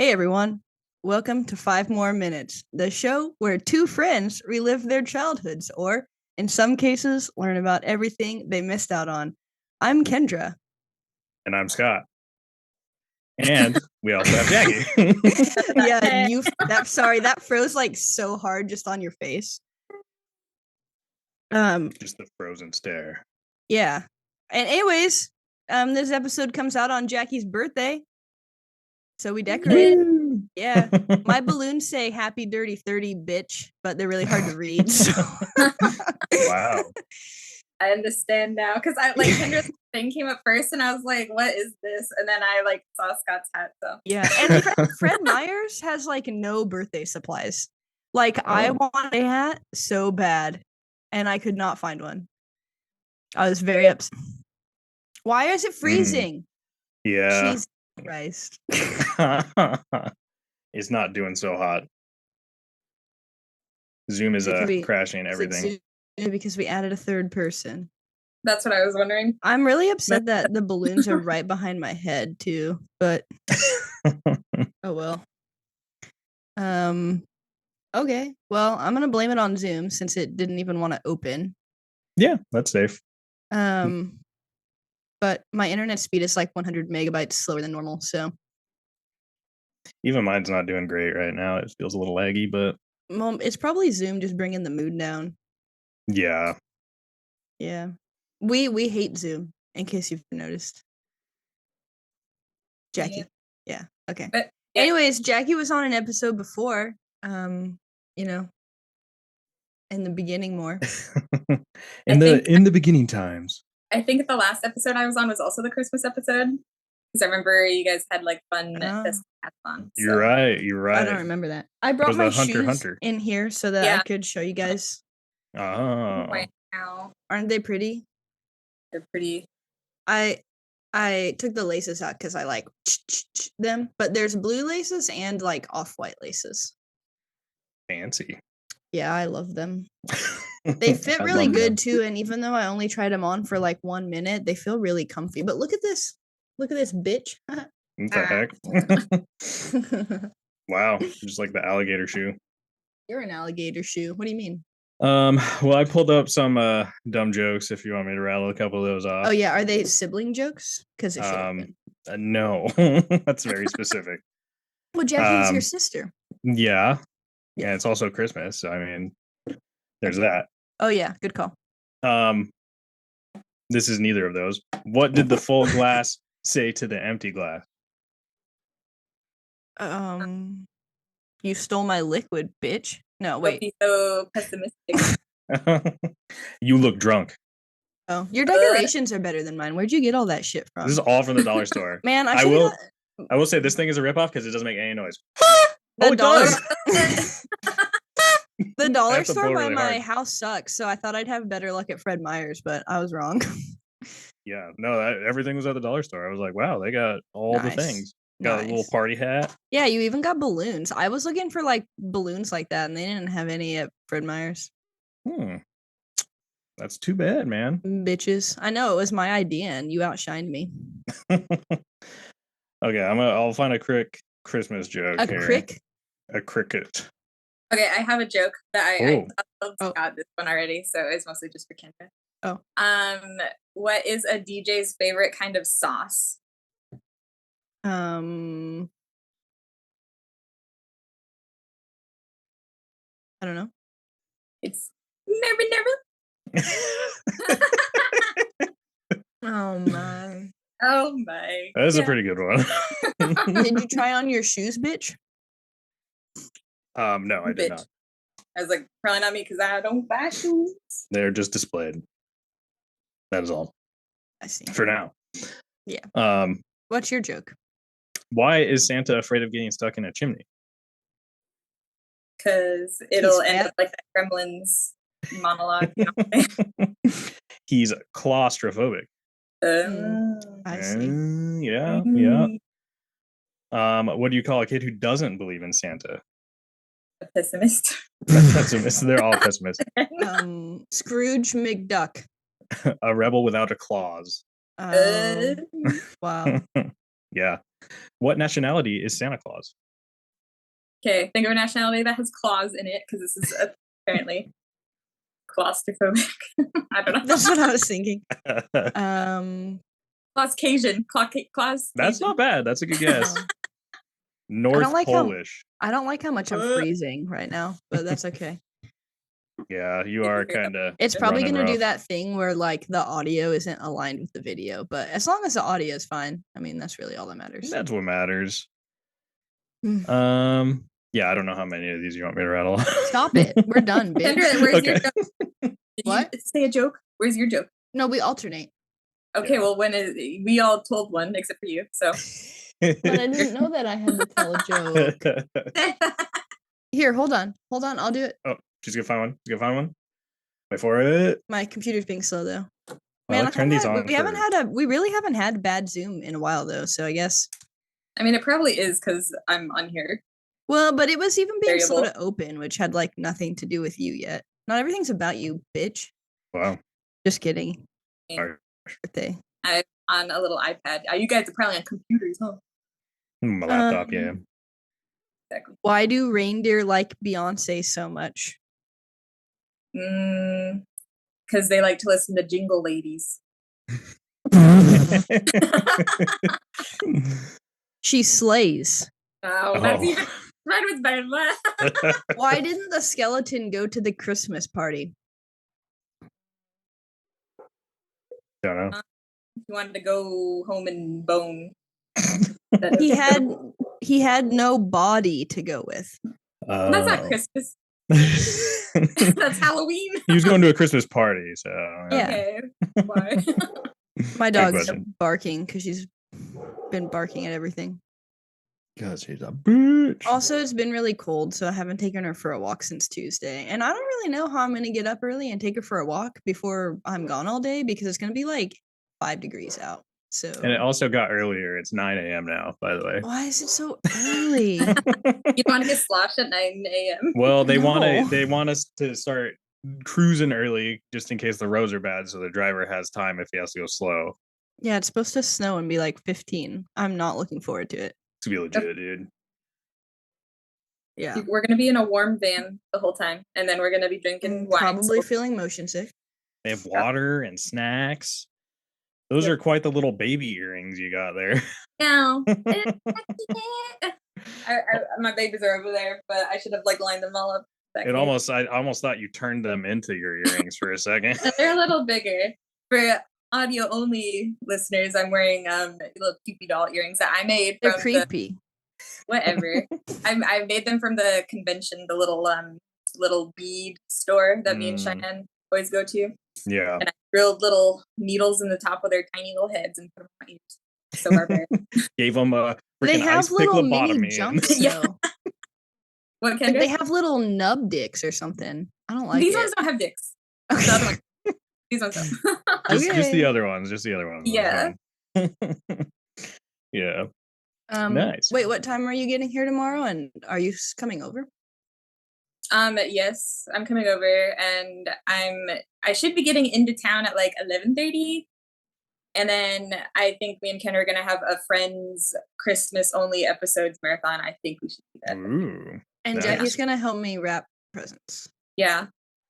Hey everyone, welcome to 5 More Minutes, the show where two friends relive their childhoods or, in some cases, learn about everything they missed out on. I'm Kendra. And I'm Scott. And we also have Jackie. Yeah, that froze like so hard just on your face. Just the frozen stare. Yeah. And anyways, this episode comes out on Jackie's birthday. So we decorated. Yeah. My balloons say happy dirty 30, bitch, but they're really hard to read. So. Wow. I understand now because I like Kendra's thing came up first, and I was like, "What is this?" And then I like saw Scott's hat. So yeah, and Fred Myers has like no birthday supplies. Like I want a hat so bad, and I could not find one. I was very upset. Why is it freezing? Yeah. Jesus Christ. It's not doing so hot. Zoom is crashing everything. Because we added a third person. That's what I was wondering. I'm really upset that the balloons are right behind my head too, but oh well. Okay. Well, I'm gonna blame it on Zoom since it didn't even want to open. Yeah, that's safe. But my internet speed is like 100 megabytes slower than normal, so even mine's not doing great right now. It feels a little laggy, but it's probably Zoom just bringing the mood down. Yeah. We hate Zoom, in case you've noticed. Jackie. Yeah. Okay. Anyways, Jackie was on an episode before. In the beginning more. in the beginning times. I think the last episode I was on was also the Christmas episode. Because I remember you guys had like fun hats on. So. You're right. I don't remember that. I brought my shoes in here so that I could show you guys. Oh. Wow. Aren't they pretty? They're pretty. I took the laces out because I like them, but there's blue laces and like off-white laces. Fancy. Yeah, I love them. They fit really good too, and even though I only tried them on for like 1 minute, they feel really comfy. But look at this. Look at this, bitch. What the heck? Wow, just like the alligator shoe. You're an alligator shoe. What do you mean? Well, I pulled up some dumb jokes if you want me to rattle a couple of those off. Oh yeah, are they sibling jokes? Because it should have been. No, that's very specific. Well, Jackie's your sister. Yeah. Yeah, it's also Christmas. So, I mean, there's that. Oh yeah, good call. This is neither of those. What did the full glass say to the empty glass? You stole my liquid, bitch. No, wait. Don't be so pessimistic. You look drunk. Oh, your decorations are better than mine. Where'd you get all that shit from? This is all from the dollar store. Man, I will say this thing is a ripoff because it doesn't make any noise. The dollar store by my house sucks, so I thought I'd have better luck at Fred Meyer's, but I was wrong. Yeah, no, everything was at the dollar store. I was like, wow, they got all the things. Got a little party hat. Yeah, you even got balloons. I was looking for like balloons like that, and they didn't have any at Fred Meyer's. That's too bad, man. Bitches. I know, it was my idea, and you outshined me. Okay, I'll find a quick Christmas joke. A cricket. Okay, I have a joke that I got this one already, so it's mostly just for Kendra. Oh. What is a DJ's favorite kind of sauce? I don't know. It's never. Oh my. Oh my. That is a pretty good one. Did you try on your shoes, bitch? No, I did not. I was like, probably not me because I don't buy shoes. They're just displayed. That is all. I see. For now. Yeah. What's your joke? Why is Santa afraid of getting stuck in a chimney? Because it'll end up like that Gremlins monologue. He's claustrophobic. I see. Yeah. What do you call a kid who doesn't believe in Santa? A pessimist. Pessimist. They're all pessimists. Scrooge McDuck. A rebel without a clause. Wow. Yeah. What nationality is Santa Claus? Okay, think of a nationality that has claws in it, because this is apparently claustrophobic. I don't know. That's what I was thinking. Claus Cajun. Claus. That's not bad. That's a good guess. North Polish. I don't like how much I'm freezing right now, but that's okay. Yeah, you are kind of. It's probably going to do that thing where like the audio isn't aligned with the video, but as long as the audio is fine, I mean, that's really all that matters. That's what matters. Yeah, I don't know how many of these you want me to rattle. Stop it. We're done, bitch. Kendra, where's your joke? What? Say a joke. Where's your joke? No, we alternate. Okay, yeah. Well, we all told one except for you, so. But I didn't know that I had to tell a joke. Here, hold on. I'll do it. Oh, she's gonna find one. Wait for it. My computer's being slow though. Man, turn these on. We really haven't had bad Zoom in a while though, so I guess. I mean, it probably is because I'm on here. Well, but it was even being slow to open, which had like nothing to do with you yet. Not everything's about you, bitch. Wow. Just kidding. Birthday. I'm on a little iPad. You guys are probably on computers, huh? My laptop, yeah. Exactly. Why do reindeer like Beyonce so much? Because they like to listen to Jingle Ladies. She slays. Oh, that's even right with bad. Why didn't the skeleton go to the Christmas party? Don't know. He wanted to go home and bone. He had no body to go with. That's not Christmas. That's Halloween. He was going to a Christmas party, so yeah. Okay. Why? My dog's barking because she's been barking at everything. God, she's a bitch. Also, it's been really cold, so I haven't taken her for a walk since Tuesday. And I don't really know how I'm going to get up early and take her for a walk before I'm gone all day because it's going to be like 5 degrees out. So. And it also got earlier. It's 9 a.m. now, by the way. Why is it so early? You want to get sloshed at 9 a.m.? Well, they want us to start cruising early just in case the roads are bad, so the driver has time if he has to go slow. Yeah, it's supposed to snow and be like 15. I'm not looking forward to it. It's gonna be legit, dude. Yeah. We're gonna be in a warm van the whole time, and then we're gonna be drinking wine. Probably feeling motion sick. They have water and snacks. Those are quite the little baby earrings you got there. No. My babies are over there, but I should have lined them all up. I almost thought you turned them into your earrings for a second. They're a little bigger. For audio only listeners, I'm wearing little Cupid doll earrings that I made. They're creepy. Whatever. I made them from the convention, the little bead store that me and Cheyenne always go to. Yeah. And I drilled little needles in the top of their tiny little heads and put them on my ears. So barbaric. Gave them a freaking ice pick lobotomy. Yeah. What can they have little nub dicks or something. I don't like these ones don't have dicks. Okay. The other ones. These ones don't. Just the other ones. Just the other ones. Yeah. Yeah. Nice. Wait, what time are you getting here tomorrow? And are you coming over? Yes, I'm coming over, and I should be getting into town at 11:30, and then I think me and Ken are gonna have a Friends Christmas only episodes marathon. I think we should do that. Ooh, and nice. Jackie's gonna help me wrap presents. Yeah,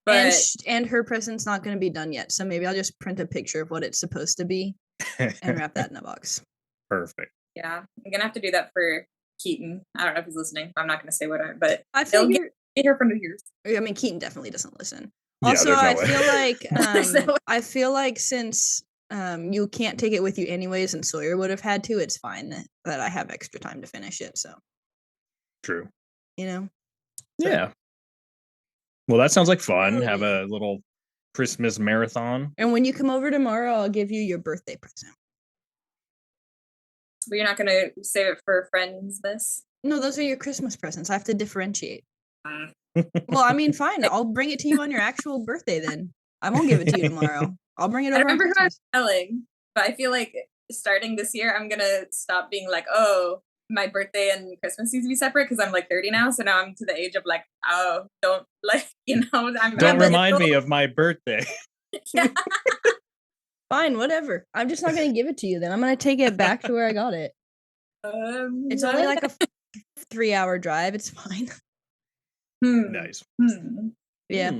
but and her present's not gonna be done yet, so maybe I'll just print a picture of what it's supposed to be and wrap that in a box. Perfect. Yeah, I'm gonna have to do that for Keaton. I don't know if he's listening. I'm not gonna say what but I figure get her from the ears. I mean, Keaton definitely doesn't listen. Yeah, also, no I feel like since you can't take it with you anyways, and Sawyer would have had to, it's fine that I have extra time to finish it. So true. You know. Yeah. Well, that sounds like fun. Have a little Christmas marathon. And when you come over tomorrow, I'll give you your birthday present. But you're not gonna save it for Friendsmas? No, those are your Christmas presents. I have to differentiate. Well, I mean, fine. I'll bring it to you on your actual birthday then. I won't give it to you tomorrow. I'll bring it over. I remember who I was telling, but I feel like starting this year, I'm gonna stop being like, oh, my birthday and Christmas needs to be separate because I'm 30 now. So now I'm to the age of oh, don't don't remind me of my birthday. Yeah. Fine, whatever. I'm just not going to give it to you then. I'm going to take it back to where I got it. It's only 3-hour drive. It's fine. Nice. Yeah.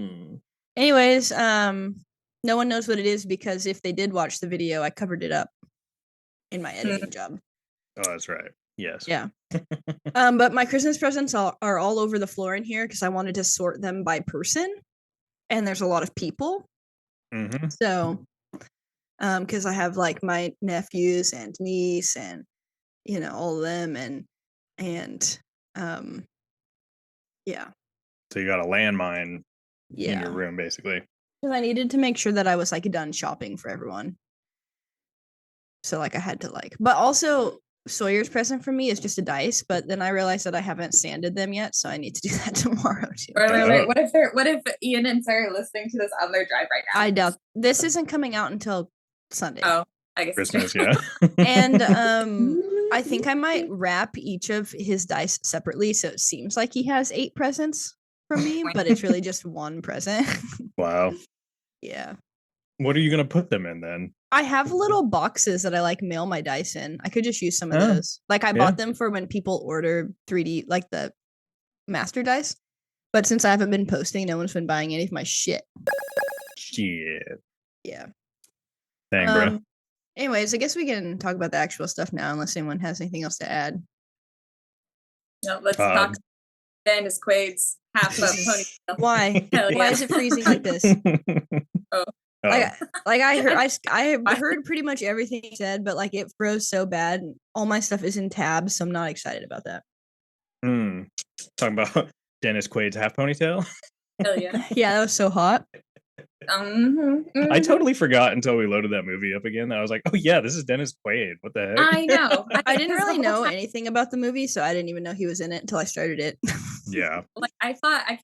Anyways, no one knows what it is because if they did watch the video, I covered it up in my editing job. Oh, that's right. Yes. Yeah. But my Christmas presents are all over the floor in here because I wanted to sort them by person, and there's a lot of people. So, because I have like my nephews and niece and all of them and yeah. So you got a landmine Yeah. in your room, basically. Because I needed to make sure that I was like done shopping for everyone. So like I had to but also Sawyer's present for me is just a dice, but then I realized that I haven't sanded them yet, so I need to do that tomorrow too. Wait. What if Ian and Sarah are listening to this on their drive right now? I doubt this isn't coming out until Sunday. Oh, I guess Christmas, yeah. And I think I might wrap each of his dice separately, so it seems like he has 8 presents from me, but it's really just one present. Wow. Yeah. What are you gonna put them in then? I have little boxes that I like mail my dice in. I could just use some of those. Like I bought them for when people order 3D, like the master dice. But since I haven't been posting, no one's been buying any of my shit. Shit. Yeah. Dang, bro. Anyways, I guess we can talk about the actual stuff now, unless anyone has anything else to add. No, let's talk Dennis Quaid's half of ponytail. Why? Why is it freezing like this? I heard pretty much everything he said, but like it froze so bad. And all my stuff is in tabs, so I'm not excited about that. Talking about Dennis Quaid's half ponytail. Hell yeah! Yeah, that was so hot. I totally forgot until we loaded that movie up again. I was like, oh yeah, this is Dennis Quaid. What the heck? I know. I didn't really know anything about the movie, so I didn't even know he was in it until I started it. Yeah. Like I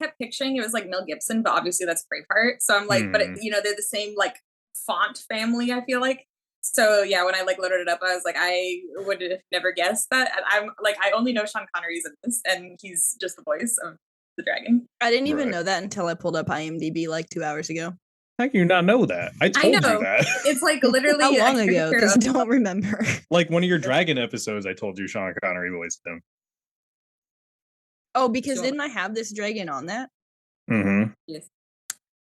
kept picturing it was like Mel Gibson, but obviously that's Braveheart. So I'm like, but they're the same like font family, I feel like. So yeah, when I like loaded it up, I was like, I would have never guessed that. And I'm like, I only know Sean Connery's in this, and he's just the voice of the dragon. I didn't even know that until I pulled up IMDb like 2 hours ago. How can you not know that? I told you that. It's like literally how long ago? Because I don't remember. Like one of your dragon episodes, I told you Sean Connery voiced him. Oh, because didn't I have this dragon on that? Yes.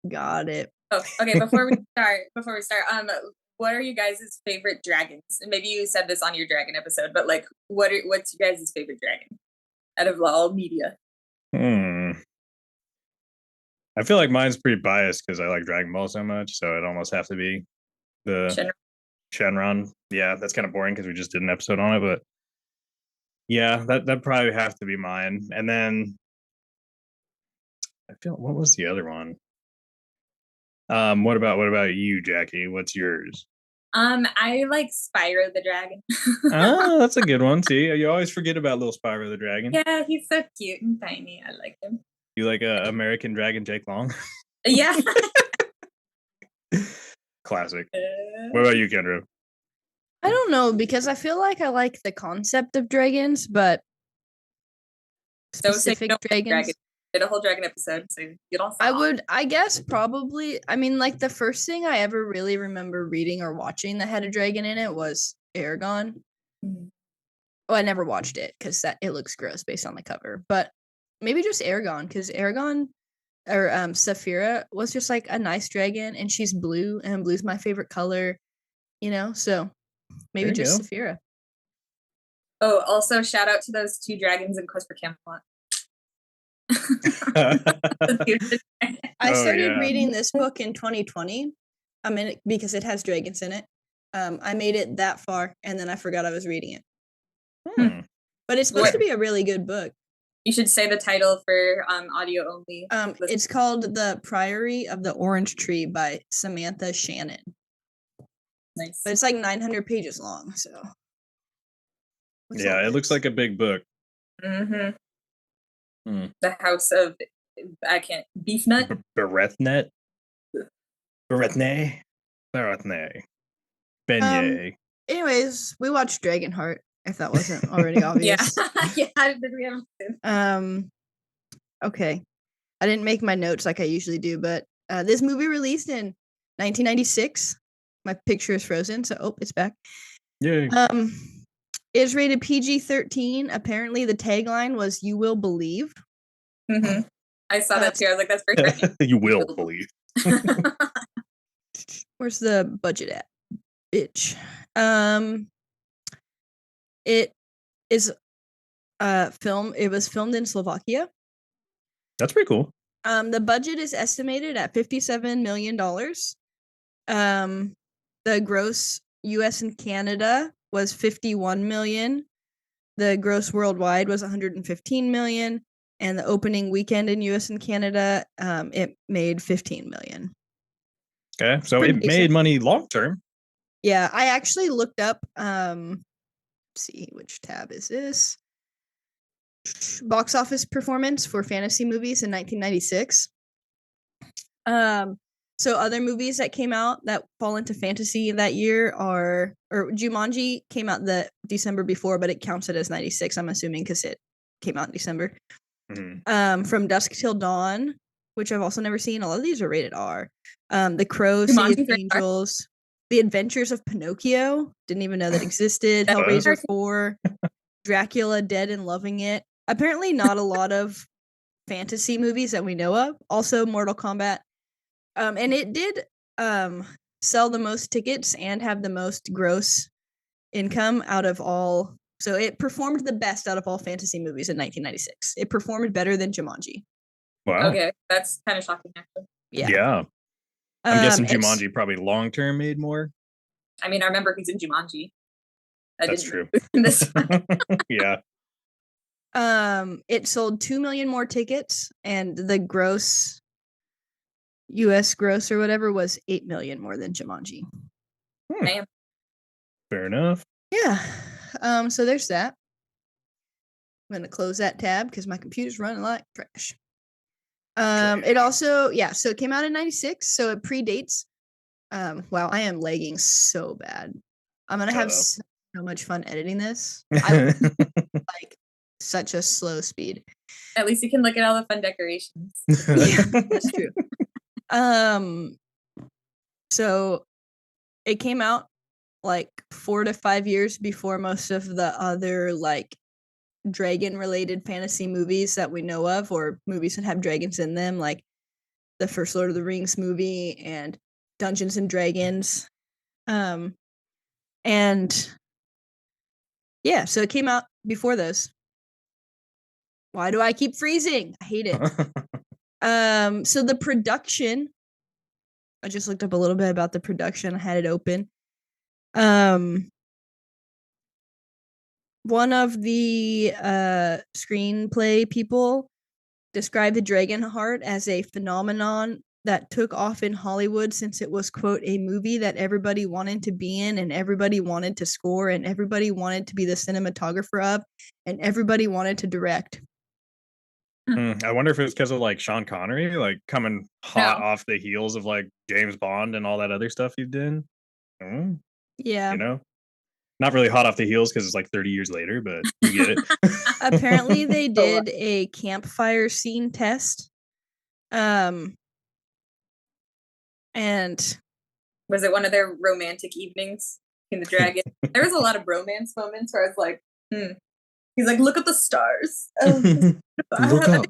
Got it. Oh, okay. Before we start, what are you guys' favorite dragons? And maybe you said this on your dragon episode, but like, what's your guys' favorite dragon out of all media? I feel like mine's pretty biased because I like Dragon Ball so much, so it'd almost have to be the Shenron. Yeah, that's kind of boring because we just did an episode on it, but yeah, that'd probably have to be mine. And then I feel, what was the other one? What about you, Jackie? What's yours? I like Spyro the Dragon. Oh, that's a good one. See, you always forget about little Spyro the Dragon. Yeah, he's so cute and tiny. I like him. You like American Dragon Jake Long? Yeah. Classic. What about you, Kendra? I don't know, because I feel like I like the concept of dragons, but specific dragons. Did a whole dragon episode, so you don't. I guess probably. I mean, like the first thing I ever really remember reading or watching that had a dragon in it was Aragon. Oh, I never watched it because it looks gross based on the cover, but maybe just Aragon, because Aragon or Saphira was just like a nice dragon, and she's blue, and blue's my favorite color, so maybe just Saphira. Oh, also shout out to those 2 dragons in Quest for Camelot. I started reading this book in 2020. I mean, because it has dragons in it. I made it that far, and then I forgot I was reading it. But it's supposed to be a really good book. You should say the title for audio only. It's called The Priory of the Orange Tree by Samantha Shannon. Nice. But it's like 900 pages long, so. Yeah, it looks like a big book. The House of, Beef Nut? Berethnet? Beignet. Anyways, we watched DragonHeart, if that wasn't already obvious. Yeah, did we have okay. I didn't make my notes like I usually do, but this movie released in 1996. My picture is frozen, so it's back. Yay. is rated PG-13. Apparently, the tagline was "You will believe." Mm-hmm. I saw that too. I was like, "That's very threatening." You will believe. Where's the budget at, bitch? It is film. It was filmed in Slovakia. That's pretty cool. The budget is estimated at $57 million. The gross US and Canada was 51 million. The gross worldwide was 115 million. And the opening weekend in US and Canada, it made 15 million. Okay, so Pretty it made money long term. Yeah, I actually looked up, let's see, which tab is this? Box office performance for fantasy movies in 1996. So other movies that came out that fall into fantasy that year or Jumanji came out the December before, but it counts it as 96, I'm assuming, because it came out in December. Mm-hmm. From Dusk Till Dawn, which I've also never seen. A lot of these are rated R. The Crow, Sea of Angels, The Adventures of Pinocchio, didn't even know that existed. Hellraiser 4, Dracula, Dead and Loving It. Apparently not a lot of fantasy movies that we know of. Also Mortal Kombat. And it did sell the most tickets and have the most gross income out of all. So it performed the best out of all fantasy movies in 1996. It performed better than Jumanji. Wow. Okay, that's kind of shocking, actually. Yeah. I'm guessing Jumanji probably long term made more. I mean, I remember he's in Jumanji. That's true. Yeah. It sold 2 million more tickets, and the gross US gross or whatever was 8 million more than Jumanji. Damn. Fair enough. Yeah. So there's that. I'm gonna close that tab because my computer's running like trash. It also, so it came out in 96, so it predates. Wow, I am lagging so bad. I'm gonna have so much fun editing this. I like such a slow speed. At least you can look at all the fun decorations. Yeah, that's true. So it came out like 4 to 5 years before most of the other like dragon related fantasy movies that we know of, or movies that have dragons in them, like the first Lord of the Rings movie and Dungeons and Dragons. And yeah, so it came out before those. Why do I keep freezing? I hate it. So the production, I just looked up a little bit about the production. I had it open. One of the screenplay people described the DragonHeart as a phenomenon that took off in Hollywood since it was, quote, a movie that everybody wanted to be in and everybody wanted to score and everybody wanted to be the cinematographer of and everybody wanted to direct. I wonder if it's because of like Sean Connery, like coming hot off the heels of like James Bond and all that other stuff he did. Yeah. You know? Not really hot off the heels because it's like 30 years later, but you get it. Apparently they did a campfire scene test. And was it one of their romantic evenings in the dragon? There was a lot of romance moments where I was like, He's like, look at the stars. Look up.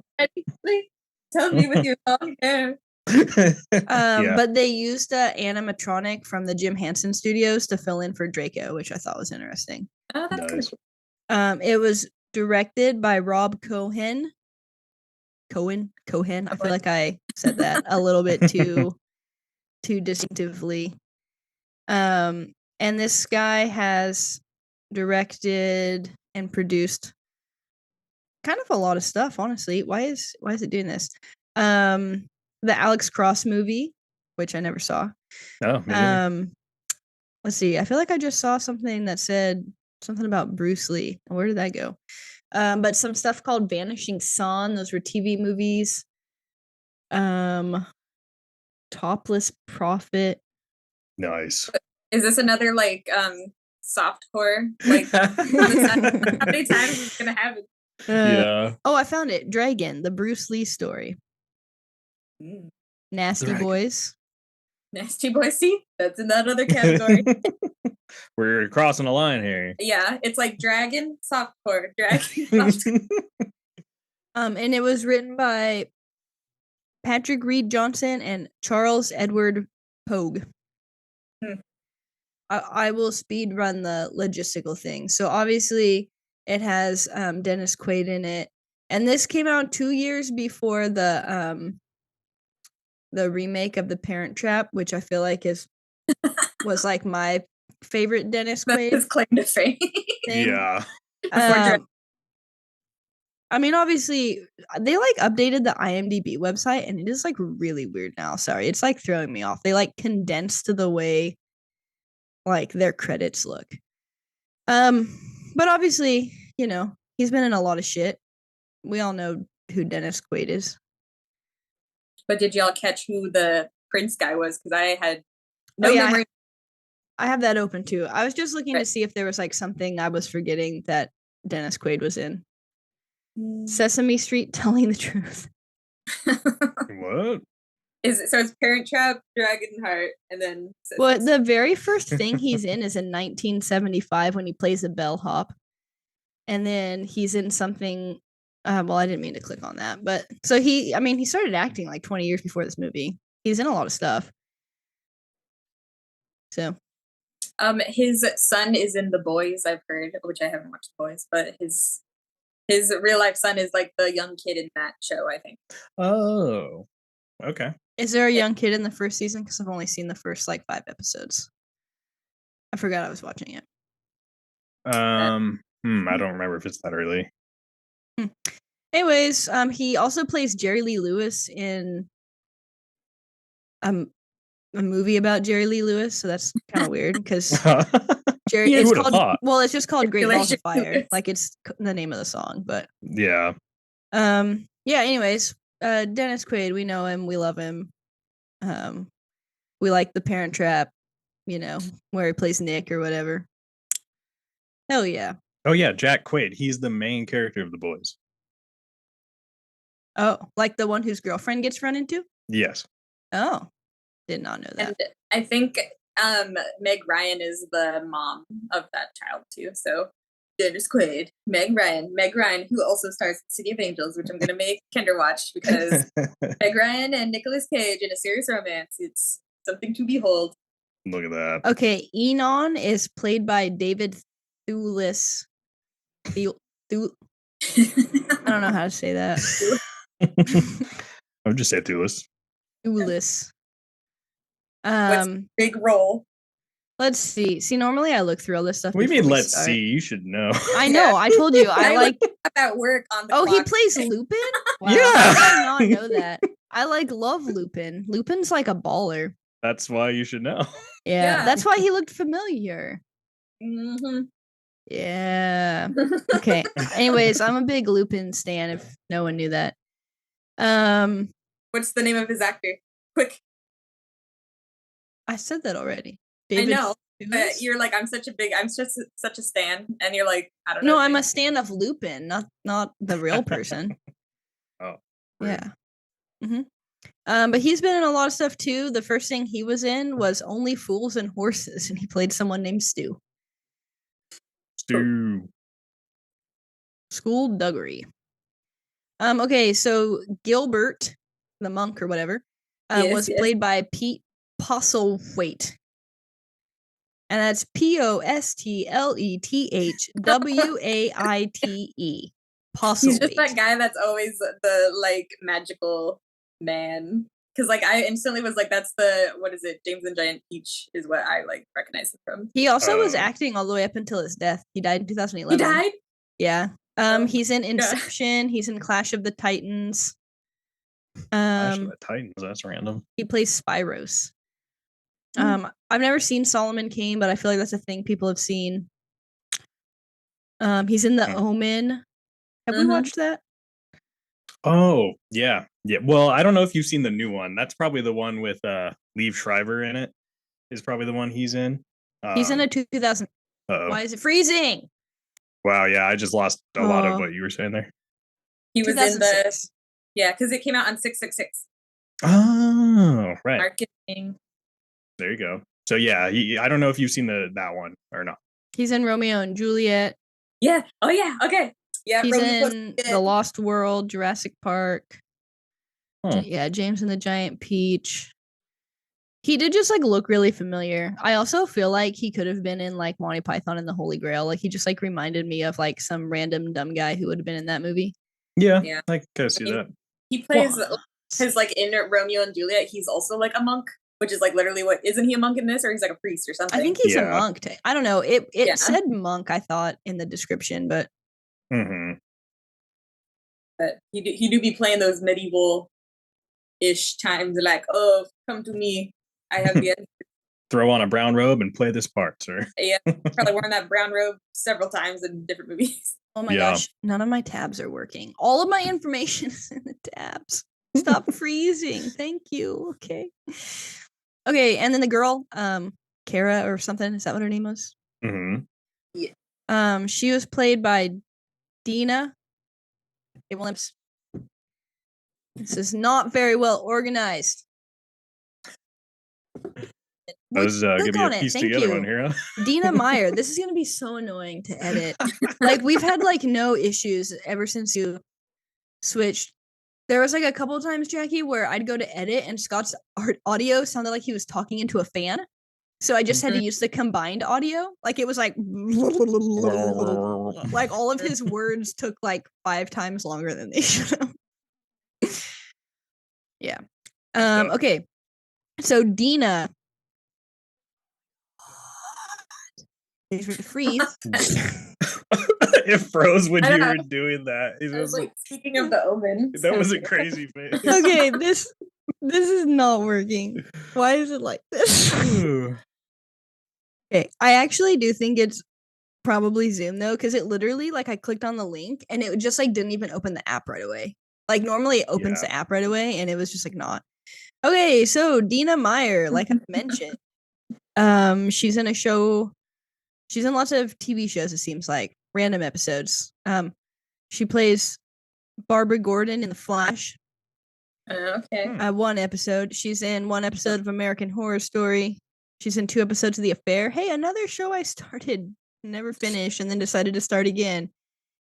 Tell me with your long hair. But they used animatronic from the Jim Henson Studios to fill in for Draco, which I thought was interesting. Oh, that's nice. Cool. It was directed by Rob Cohen. Cohen. I feel like I said that a little bit too distinctively. And this guy has directed and produced kind of a lot of stuff, honestly. Why is it doing this? The Alex Cross movie, which I never saw. Oh, let's see. I feel like I just saw something that said something about Bruce Lee. Where did that go? But some stuff called Vanishing Son. Those were TV movies. Topless Prophet. Nice. Is this another like softcore? Like how many times is it gonna happen? Yeah. Oh, I found it. Dragon, the Bruce Lee story. Nasty Boys. Nasty boy, see? That's in that other category. We're crossing a line here. Yeah, it's like dragon, softcore, dragon, softcore. And it was written by Patrick Reed Johnson and Charles Edward Pogue. I will speed run the logistical thing. So obviously it has Dennis Quaid in it. And this came out 2 years before the remake of The Parent Trap, which I feel like was like my favorite Dennis Quaid. His claim to fame. Yeah. I mean, obviously, they like updated the IMDb website, and it is like really weird now. Sorry, it's like throwing me off. They like condensed the way like their credits look. But obviously, you know, he's been in a lot of shit. We all know who Dennis Quaid is. But did y'all catch who the Prince guy was? Because I had no memory. I have that open too. I was just looking to see if there was like something I was forgetting that Dennis Quaid was in. Sesame Street Telling the Truth. What? It's Parent Trap, DragonHeart, and then well, the very first thing he's in is in 1975 when he plays a bellhop, and then he's in something. Well, I didn't mean to click on that, but so he started acting like 20 years before this movie. He's in a lot of stuff. So, his son is in The Boys. I've heard, which I haven't watched The Boys, but his real life son is like the young kid in that show, I think. Oh, okay. Is there a young kid in the first season? Because I've only seen the first like 5 episodes. I forgot I was watching it. I don't remember if it's that early. Anyways, he also plays Jerry Lee Lewis in a movie about Jerry Lee Lewis, so that's kind of weird because Jerry. It's called. Well, it's just called Great Balls of Fire. Like it's the name of the song, but yeah. Yeah. Anyways, Dennis Quaid, we know him, we love him. We like The Parent Trap, you know, where he plays Nick or whatever. Hell yeah. Oh yeah, Jack Quaid. He's the main character of The Boys. Oh, like the one whose girlfriend gets run into? Yes. Oh, did not know that. And I think Meg Ryan is the mom of that child too. So Dennis Quaid, Meg Ryan, who also stars in City of Angels, which I'm going to make Kendra watch because Meg Ryan and Nicolas Cage in a serious romance. It's something to behold. Look at that. Okay, Enon is played by David Thewlis. I don't know how to say that. I would just say Thewlis. Thewlis. What's big role? Let's see. See, normally I look through all this stuff. What do you mean, let's see? You should know. I know. I told you. I like at work on the clock. He plays Lupin? Wow, yeah. I did not know that. I love Lupin. Lupin's like a baller. That's why you should know. Yeah. That's why he looked familiar. Mm-hmm. Yeah. Okay. Anyways, I'm a big Lupin stan if no one knew that. What's the name of his actor? Quick. I said that already. David I know. But you're like, I'm such a stan, and you're like, I don't know. No, I'm a stan of Lupin, not the real person. Oh. Weird. Yeah. Mm-hmm. But he's been in a lot of stuff too. The first thing he was in was Only Fools and Horses, and he played someone named Stu. Skullduggery. Okay, so Gilbert, the monk or whatever, was played by Pete Postlethwaite. And that's Postletwaite. Postlethwaite. He's just that guy that's always the like magical man. Because like I instantly was like, that's the what is it? James and Giant Peach is what I like recognize him from. He also was acting all the way up until his death. He died in 2011. He died? Yeah. He's in Inception. Yeah. He's in Clash of the Titans. Clash of the Titans. That's random. He plays Spyros. I've never seen Solomon Kane, but I feel like that's a thing people have seen. He's in The Omen. Have we watched that? Oh, yeah. Yeah. Well, I don't know if you've seen the new one. That's probably the one with Liev Schreiber in it. Is probably the one he's in. He's in a 2000. Why is it freezing? Wow, yeah, I just lost a lot of what you were saying there. He was in the because it came out on 666. Oh, right. Marketing. There you go. So yeah, I don't know if you've seen that one or not. He's in Romeo and Juliet. Yeah. Oh yeah. Okay. Yeah. He's in The Lost World, Jurassic Park. Yeah, James and the Giant Peach. He did just like look really familiar. I also feel like he could have been in like Monty Python and the Holy Grail. Like he just like reminded me of like some random dumb guy who would have been in that movie. Yeah. I kind of see that. He plays his like in Romeo and Juliet. He's also like a monk, which is like literally what isn't he a monk in this, or he's like a priest or something? I think he's a monk. I don't know. It said monk, I thought, in the description, but but he do be playing those medieval-ish times, like, oh, come to me. I have the throw on a brown robe and play this part, sir. Yeah, probably worn that brown robe several times in different movies. Oh my gosh, none of my tabs are working. All of my information is in the tabs. Stop freezing. Thank you. Okay. Okay, and then the girl, Kara or something. Is that what her name was? Yeah. She was played by Dina. This is not very well organized. I was gonna be a piece together one here. Dina Meyer. This is gonna be so annoying to edit. Like we've had like no issues ever since you switched. There was like a couple of times, Jackie, where I'd go to edit and Scott's audio sounded like he was talking into a fan. So I just had to use the combined audio. Like it was like all of his words took like 5 times longer than they should have. Yeah. Okay. So Dina. Freeze. It froze when you were doing that. I was like, speaking of the Omen. That was a crazy face. Okay, this is not working. Why is it like this? Okay, I actually do think it's probably Zoom though, because it literally like I clicked on the link and it just like didn't even open the app right away. Like normally it opens the app right away and it was just like not. Okay, so Dina Meyer, like I mentioned, she's in a show. She's in lots of TV shows, it seems like. Random episodes. She plays Barbara Gordon in The Flash. Okay. One episode. She's in one episode of American Horror Story. She's in 2 episodes of The Affair. Hey, another show I started, never finished, and then decided to start again.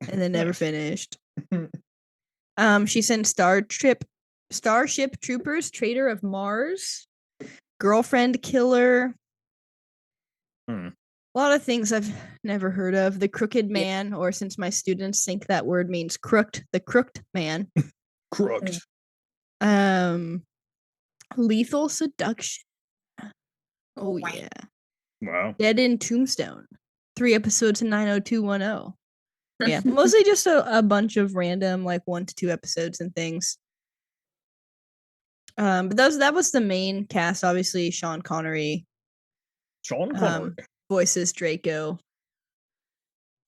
And then never finished. She's in Starship Troopers, Traitor of Mars, Girlfriend Killer. A lot of things I've never heard of. The Crooked Man, or since my students think that word means crooked, the Crooked Man. Crooked. Lethal Seduction. Oh yeah. Wow. Dead in Tombstone. 3 episodes in 90210. Yeah, mostly just a bunch of random like 1 to 2 episodes and things. But that was the main cast. Obviously, Sean Connery. Voices Draco,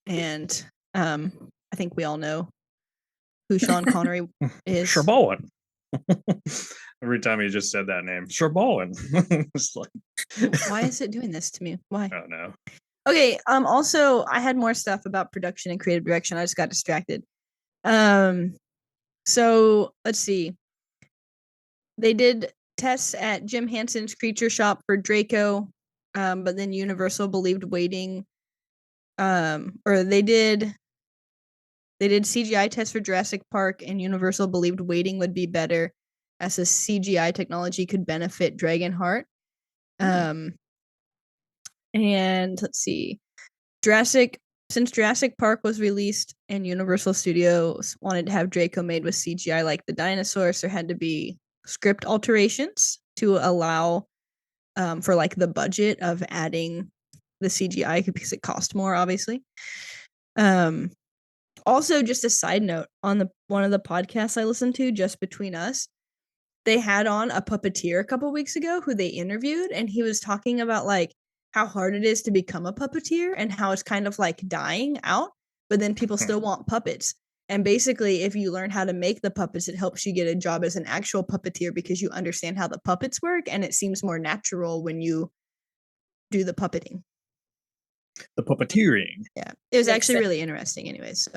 and I think we all know who Sean Connery is. Sherbowen. Every time he just said that name, Sherbowen. Why is it doing this to me? Why? I don't know. Okay. Also, I had more stuff about production and creative direction. I just got distracted. So let's see. They did tests at Jim Henson's Creature Shop for Draco. But then Universal believed waiting, or they did CGI tests for Jurassic Park, and Universal believed waiting would be better, as the CGI technology could benefit DragonHeart. And let's see, since Jurassic Park was released and Universal Studios wanted to have Draco made with CGI like the dinosaurs, there had to be script alterations to allow. For like the budget of adding the CGI because it cost more, obviously. Also, just a side note, on one of the podcasts I listened to, Just Between Us, they had on a puppeteer a couple weeks ago who they interviewed, and he was talking about like how hard it is to become a puppeteer and how it's kind of like dying out, but then people still want puppets. And basically, if you learn how to make the puppets, it helps you get a job as an actual puppeteer because you understand how the puppets work, and it seems more natural when you do the puppeting. The puppeteering. Yeah, it was actually really interesting. Anyways, so.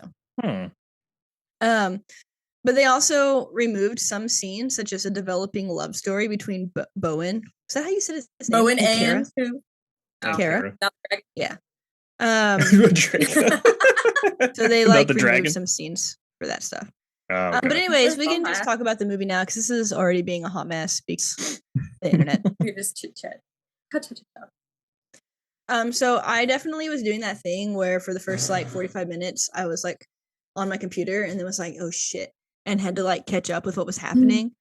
But they also removed some scenes, such as a developing love story between Bowen. Is that how you said his name? Bowen and who? Kara. Yeah. Draco. So they removed some scenes for that stuff. Oh, okay. But anyways, we can just talk about the movie now because this is already being a hot mess because the internet. We just chit chat. So I definitely was doing that thing where for the first 45 minutes I was on my computer and then was oh shit, and had to catch up with what was happening.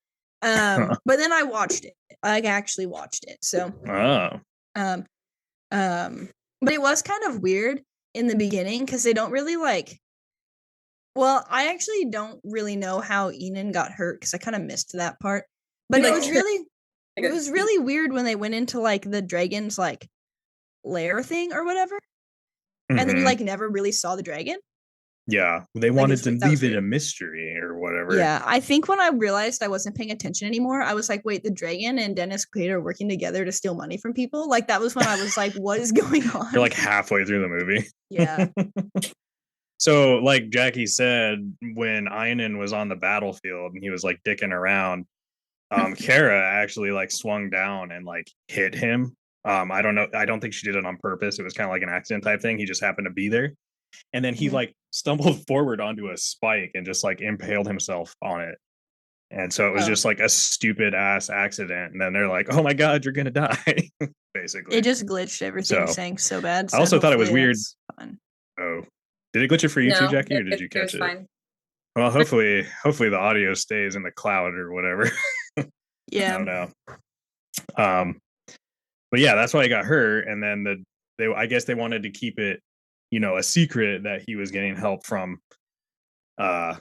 But then I watched it. I actually watched it. So but it was kind of weird in the beginning because they don't really well, I actually don't really know how Enan got hurt because I kind of missed that part. But it was really weird when they went into the dragon's lair thing or whatever. Mm-hmm. And then you never really saw the dragon. Yeah, they wanted to leave it a mystery or whatever. Yeah, I think when I realized I wasn't paying attention anymore, I was wait, the dragon and Dennis Quaid are working together to steal money from people? That was when I was what is going on? You're halfway through the movie. Yeah. So, like Jacki said, when Enan was on the battlefield and he was dicking around, Kara actually swung down and hit him. I don't know. I don't think she did it on purpose. It was kind of an accident type thing. He just happened to be there. And then he stumbled forward onto a spike and just impaled himself on it. And so it was just a stupid ass accident. And then they're oh my God, you're going to die. Basically. It just glitched everything saying so bad. So I also thought it was weird. Oh, did it glitch it for you too, Jacki, or did you catch it? Fine. Well, hopefully the audio stays in the cloud or whatever. Yeah. I don't know. But yeah, that's why he got hurt. And then I guess they wanted to keep it, a secret that he was getting help from a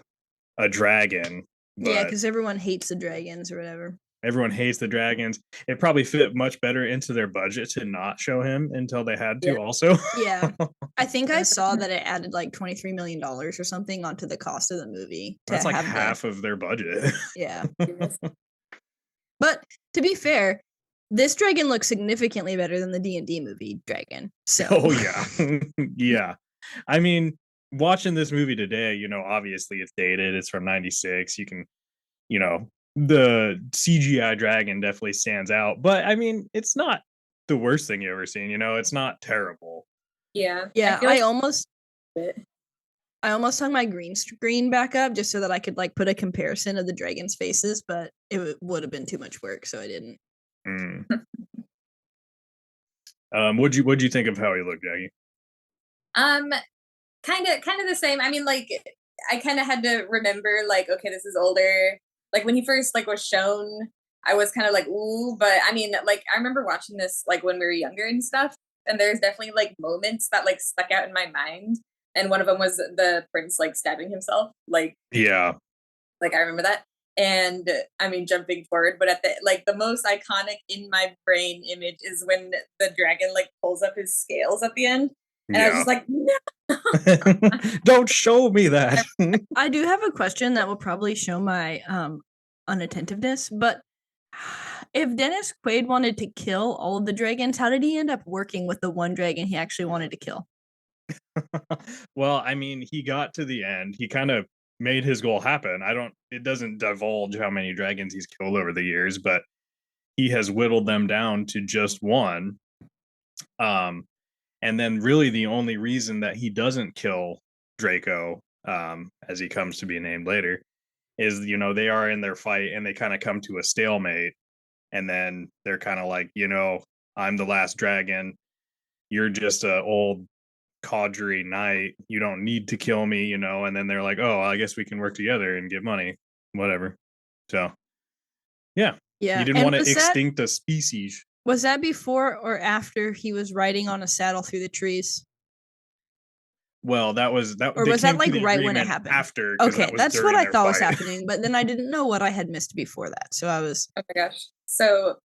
dragon. Yeah, because everyone hates the dragons or whatever. Everyone hates the dragons. It probably fit much better into their budget to not show him until they had to also. Yeah. I think I saw that it added $23 million or something onto the cost of the movie. That's half of their budget. Yeah. But to be fair, this dragon looks significantly better than the D&D movie dragon. So. Oh, yeah. Yeah. I mean, watching this movie today, obviously it's dated. It's from 96. You can, the CGI dragon definitely stands out. But, I mean, it's not the worst thing you ever seen. It's not terrible. Yeah. Yeah, I almost hung my green screen back up just so that I could put a comparison of the dragon's faces, but it would have been too much work, so I didn't. What'd you think of how he looked, Jacki? Kind of the same. I mean, I kind of had to remember, okay, this is older. When he first was shown, I was kind of ooh, but I mean, I remember watching this when we were younger and stuff, and there's definitely moments that stuck out in my mind, and one of them was the prince stabbing himself. Yeah, I remember that. And I mean, jumping forward, but at the most iconic in my brain image is when the dragon pulls up his scales at the end, and I was just no. Don't show me that. I do have a question that will probably show my unattentiveness, but if Dennis Quaid wanted to kill all of the dragons, how did he end up working with the one dragon he actually wanted to kill? Well, I mean, he got to the end. He kind of made his goal happen. It doesn't divulge how many dragons he's killed over the years, but he has whittled them down to just one. And then really the only reason that he doesn't kill Draco, as he comes to be named later, is, they are in their fight and they kind of come to a stalemate. And then they're kind of I'm the last dragon. You're just an old Caudry knight. You don't need to kill me, and then they're oh, I guess we can work together and get money, whatever. So yeah he didn't want to extinct a species. Was that before or after he was riding on a saddle through the trees? Well, that was or was that right when it happened? After. Okay, that's what I thought was happening, but then I didn't know what I had missed before that, so I was oh my gosh. So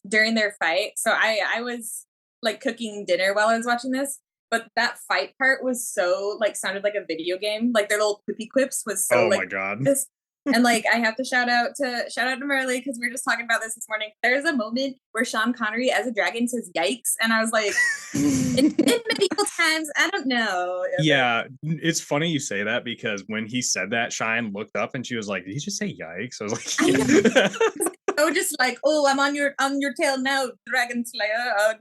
during their fight, so I was cooking dinner while I was watching this. But that fight part was so sounded like a video game. Their little quippy quips was so oh my God. And like I have to shout out to Marley because we were just talking about this morning. There's a moment where Sean Connery as a dragon says "yikes," and I was like, "In medieval times, I don't know." Yeah, it's funny you say that because when he said that, Shine looked up and she was like, "Did he just say yikes?" I was like, "Yeah." Oh, just like, "Oh, I'm on your tail now, Dragon Slayer."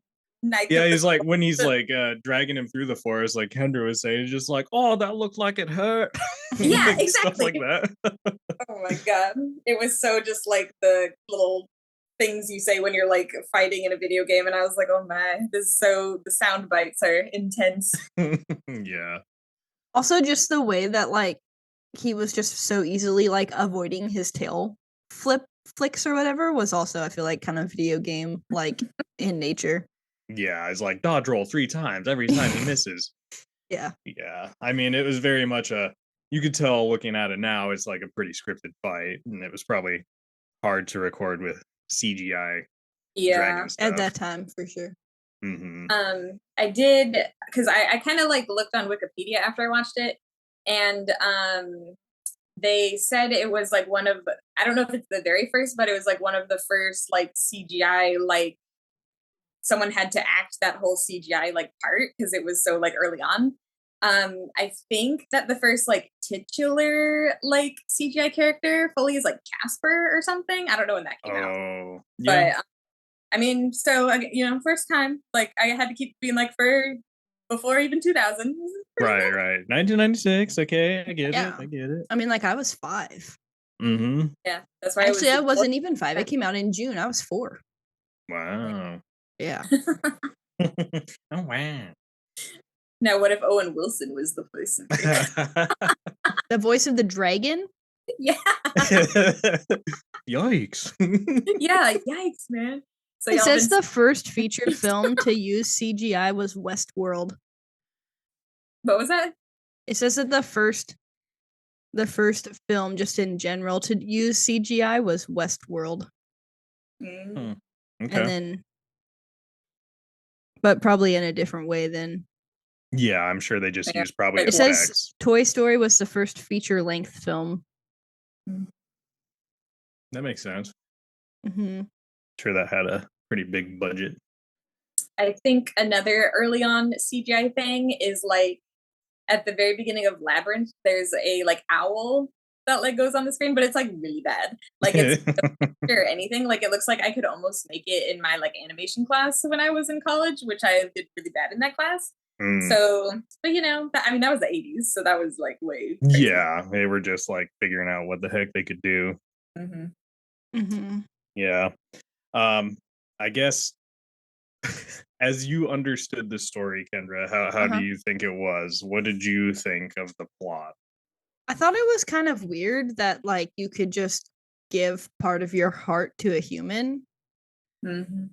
Yeah, he's like when he's like dragging him through the forest, like Kendra was saying, just like, "Oh, that looked like it hurt." Yeah, like, exactly. Stuff like that. Oh my god, it was so just like the little things you say when you're like fighting in a video game, and I was like, "Oh my, the sound bites are intense." Yeah. Also, just the way that like he was just so easily like avoiding his tail flicks or whatever was also, I feel like, kind of video game like in nature. Yeah, it's like dodge roll 3 times every time he misses. Yeah. Yeah. I mean, it was very much you could tell looking at it now, it's like a pretty scripted fight, and it was probably hard to record with CGI dragon stuff. At that time, for sure. Mm-hmm. I did, because I kind of like looked on Wikipedia after I watched it, and they said it was like one of, I don't know if it's the very first, but it was like one of the first like CGI, like someone had to act that whole CGI like part because it was so like early on. I think that the first like titular like CGI character fully is like Casper or something. I don't know when that came out. Oh, yeah. But I mean, so first time, like I had to keep being like for before even 2000. Right. 1996. Okay, I get Yeah. it. I mean, like I was 5. Mm-hmm. Yeah, that's why. Actually, I wasn't even 5. It came out in June. I was 4. Wow. Yeah. Oh wow. Now, what if Owen Wilson was the voice of The voice of the dragon? Yeah. Yikes. Yeah, yikes, man. So it says the first feature film to use CGI was Westworld. What was that? It says that the first film just in general to use CGI was Westworld. Okay. And then but probably in a different way than. Yeah, I'm sure they just use probably it effects. Says Toy Story was the first feature-length film. That makes sense. Mm-hmm. Sure that had a pretty big budget. I think another early on CGI thing is like at the very beginning of Labyrinth, there's a like owl that like goes on the screen, but it's like really bad. Like it's or anything. Like it looks like I could almost make it in my like animation class when I was in college, which I did really bad in that class. So, but I mean that was the 80s, so that was like way crazy. Yeah, they were just like figuring out what the heck they could do. Yeah. I guess as you understood the story, Kendra, how do you think it was? What did you think of the plot? I thought it was kind of weird that like you could just give part of your heart to a human. Or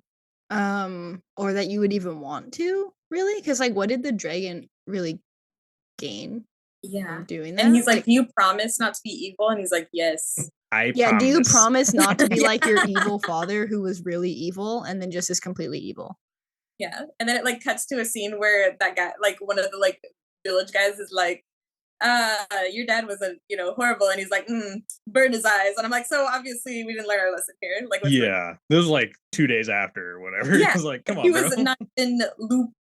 that you would even want to, really? Because like what did the dragon really gain from doing that? And he's like, "Do you promise not to be evil?" And he's like, "Yes." Do you promise not to be like your evil father who was really evil and then just is completely evil? Yeah. And then it like cuts to a scene where that guy, like one of the like village guys is like, your dad was horrible, and he's like, burn his eyes. And I'm like, so obviously we didn't learn our lesson here. Like, yeah, this was like 2 days after or whatever. Yeah. It was like, come on, he bro. was not in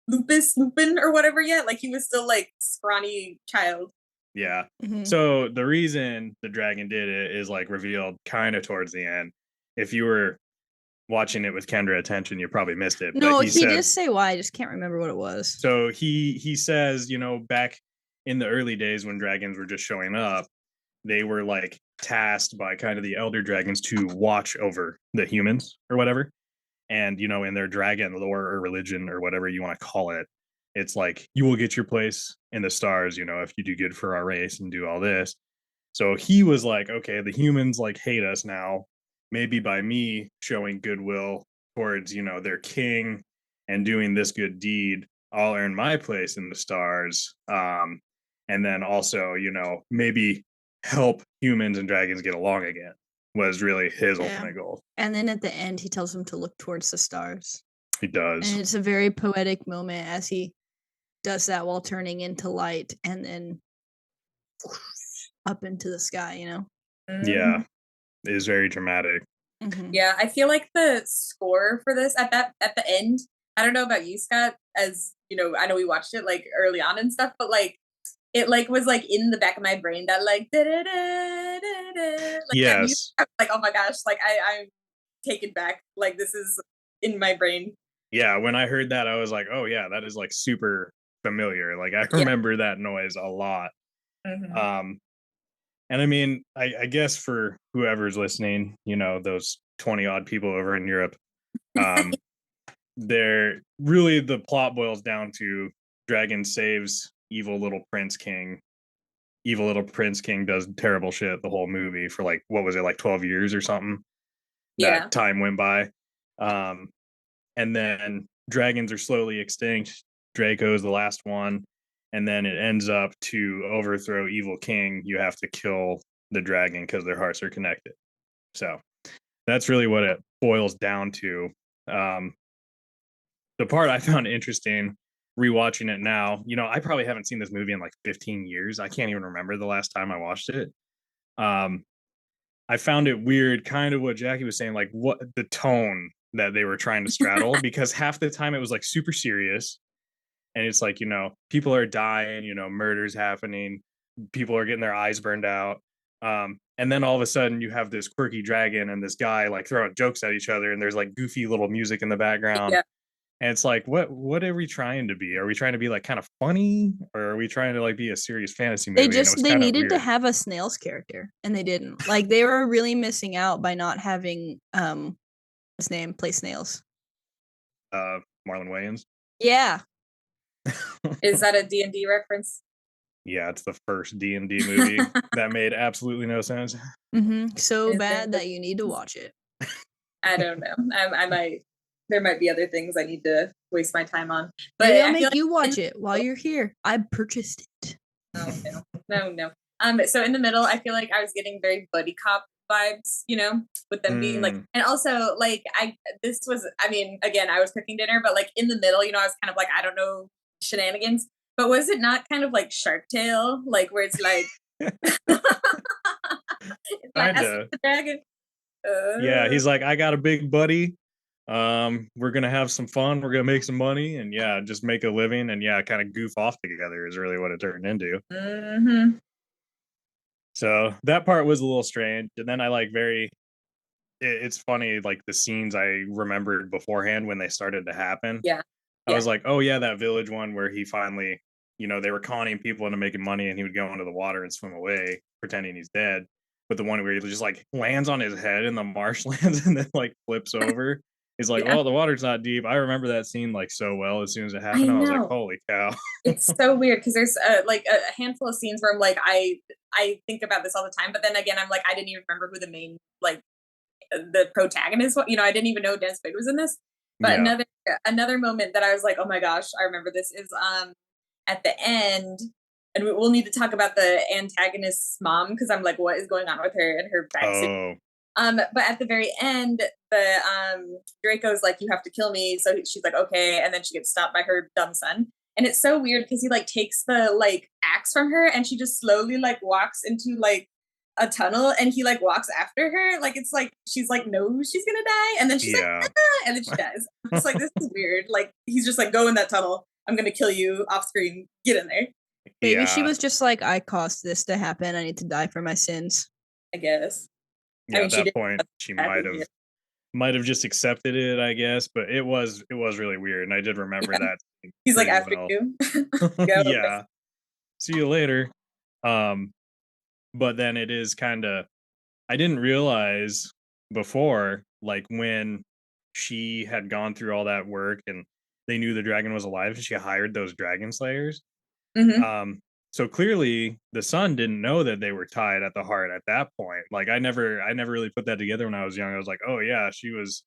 Lupin or whatever yet. Like he was still like scrawny child. Yeah. So the reason the dragon did it is like revealed kind of towards the end. If you were watching it with Kendra attention, you probably missed it. No, he did say why. I just can't remember what it was. So he says, back in the early days when dragons were just showing up, they were like tasked by kind of the elder dragons to watch over the humans or whatever. And, in their dragon lore or religion or whatever you want to call it, it's like, you will get your place in the stars, if you do good for our race and do all this. So he was like, okay, the humans like hate us now. Maybe by me showing goodwill towards, their king and doing this good deed, I'll earn my place in the stars. And then also, maybe help humans and dragons get along again was really his ultimate goal. And then at the end, he tells them to look towards the stars. He does. And it's a very poetic moment as he does that while turning into light and then up into the sky, Yeah, it is very dramatic. Yeah, I feel like the score for this at the end, I don't know about you, Scott, as you know, I know we watched it like early on and stuff, but like it like was like in the back of my brain that like da da da da like that music. Yes. I was like, oh my gosh, like I'm taken back. Like this is in my brain. Yeah, when I heard that, I was like, oh yeah, that is like super familiar. Like I remember that noise a lot. And I mean, I guess for whoever's listening, you know, those 20 odd people over in Europe, they're really, the plot boils down to Dragon saves evil little Prince King. Evil little Prince King does terrible shit the whole movie for like, what was it, like 12 years or something? That time went by. And then dragons are slowly extinct. Draco's the last one. And then it ends up to overthrow evil king. You have to kill the dragon because their hearts are connected. So that's really what it boils down to. The part I found interesting rewatching it now, you know, I probably haven't seen this movie in like 15 years. I can't even remember the last time I watched it. I found it weird, kind of what Jackie was saying, like what the tone that they were trying to straddle, because half the time it was like super serious. And it's like, you know, people are dying, you know, murders happening, people are getting their eyes burned out. And then all of a sudden you have this quirky dragon and this guy like throwing jokes at each other, and there's like goofy little music in the background. And it's like, what are we trying to be? Are we trying to be like kind of funny, or are we trying to like be a serious fantasy movie? They needed to have a snails character, and they didn't. Like they were really missing out by not having his name play snails. Marlon Wayans. Yeah. Is that a D&D reference? Yeah, it's the first D&D movie that made absolutely no sense. So bad that you need to watch it. I don't know. I might. There might be other things I need to waste my time on. But maybe I'll make you watch it while you're here. I purchased it. Oh no. So in the middle, I feel like I was getting very buddy cop vibes, you know, with them being like, and also like this was, I mean, again, I was cooking dinner, but like in the middle, you know, I was kind of like, I don't know, shenanigans. But was it not kind of like Shark Tale, like where it's like, it's like the dragon. Yeah, he's like, I got a big buddy. We're gonna have some fun. We're gonna make some money, and yeah, just make a living, and yeah, kind of goof off together is really what it turned into. So that part was a little strange, and then I like it's funny, like the scenes I remembered beforehand when they started to happen. I was like, oh yeah, that village one where he finally, you know, they were conning people into making money, and he would go into the water and swim away, pretending he's dead. But the one where he just like lands on his head in the marshlands and then like flips over. He's like, oh, the water's not deep. I remember that scene like so well as soon as it happened. I was like, holy cow. It's so weird because there's like a handful of scenes where I'm like, I think about this all the time. But then again, I'm like, I didn't even remember who the main, like the protagonist was. You know, I didn't even know Dennis Quaid was in this. But another moment that I was like, oh my gosh, I remember this is at the end. And we'll need to talk about the antagonist's mom because I'm like, what is going on with her and her backstory? But at the very end, the Draco's like, you have to kill me. So she's like, okay. And then she gets stopped by her dumb son. And it's so weird because he like takes the like axe from her and she just slowly like walks into like a tunnel and he like walks after her. Like it's like she's like, no, she's gonna die. And then she's like, ah! And then she dies. It's like, this is weird. Like he's just like, go in that tunnel. I'm gonna kill you off screen. Get in there. Maybe she was just like, I caused this to happen. I need to die for my sins. I guess. Yeah, I mean, at that point, she might have just accepted it, I guess. But it was really weird, and I did remember that. He's like, after you. Yeah. See you later. But then it is kind of, I didn't realize before, like when she had gone through all that work and they knew the dragon was alive, she hired those dragon slayers. So clearly the son didn't know that they were tied at the heart at that point. Like I never really put that together when I was young. I was like, oh yeah, she was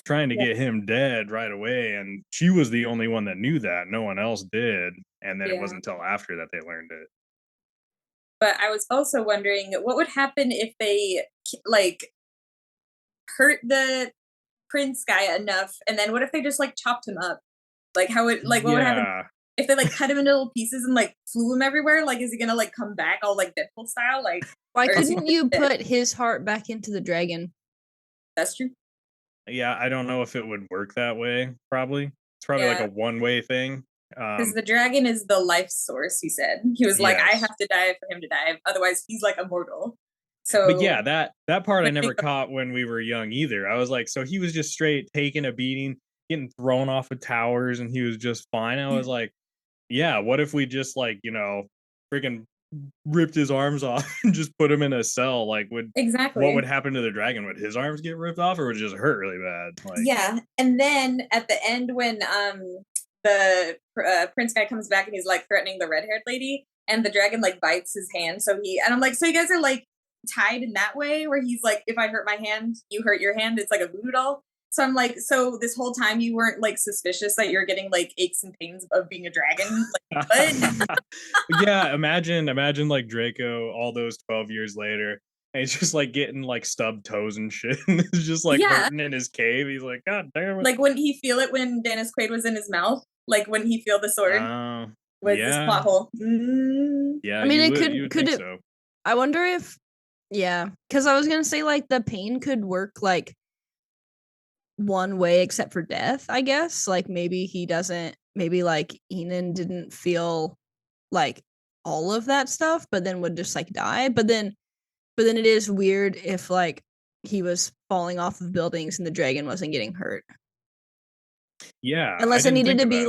trying to get him dead right away, and she was the only one that knew that. No one else did. And then it wasn't until after that they learned it. But I was also wondering what would happen if they like hurt the prince guy enough, and then what if they just like chopped him up? Like how would what would happen? if they like cut him into little pieces and like flew him everywhere, like is he gonna like come back all like Deadpool style? Like why couldn't you put his heart back into the dragon? That's true. Yeah, I don't know if it would work that way. Probably it's probably like a one-way thing. Because the dragon is the life source. He said he was like, I have to die for him to die. Otherwise, he's like immortal. So, but yeah, that part I never caught when we were young either. I was like, so he was just straight taking a beating, getting thrown off of towers, and he was just fine. I was like, yeah, what if we just like, you know, freaking ripped his arms off and just put him in a cell? Like, what would happen to the dragon? Would his arms get ripped off, or would it just hurt really bad? Like, yeah, and then at the end when the prince guy comes back and he's like threatening the red-haired lady, and the dragon like bites his hand. So I'm like, so you guys are like tied in that way where he's like, if I hurt my hand, you hurt your hand. It's like a voodoo doll. So I'm like, so this whole time you weren't like suspicious that you're getting like aches and pains of being a dragon? Like, what? Yeah, imagine like Draco all those 12 years later, and he's just like getting like stubbed toes and shit, and it's just like hurting in his cave. He's like, God damn it! Like, wouldn't he feel it when Dennis Quaid was in his mouth? Like when he feel the sword? Was this plot hole? Yeah, I mean, it could it? So. I wonder if, because I was gonna say like the pain could work like one way except for death, I guess. Like maybe he doesn't, maybe like Enan didn't feel like all of that stuff, but then would just like die. But then it is weird if like he was falling off of buildings and the dragon wasn't getting hurt. Yeah, unless it needed to be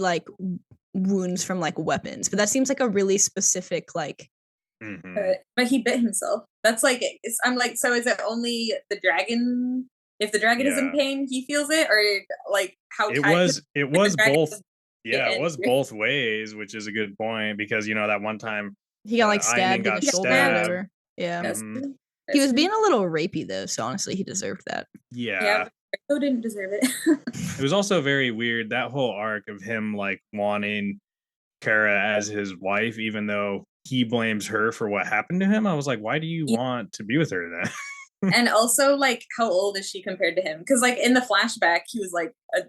like wounds from like weapons, but that seems like a really specific like. But he bit himself. That's like, I'm like, so is it only the dragon? If the dragon is in pain, he feels it, or like how it was both. Yeah, it was both ways, which is a good point, because you know that one time he got like stabbed in the shoulder or whatever. Yeah, he was being a little rapey though, so honestly, he deserved that. Yeah, Draco didn't deserve it. It was also very weird, that whole arc of him like wanting Kara as his wife, even though he blames her for what happened to him. I was like, why do you want to be with her then? And also, like, how old is she compared to him? Because, like, in the flashback, he was, like, a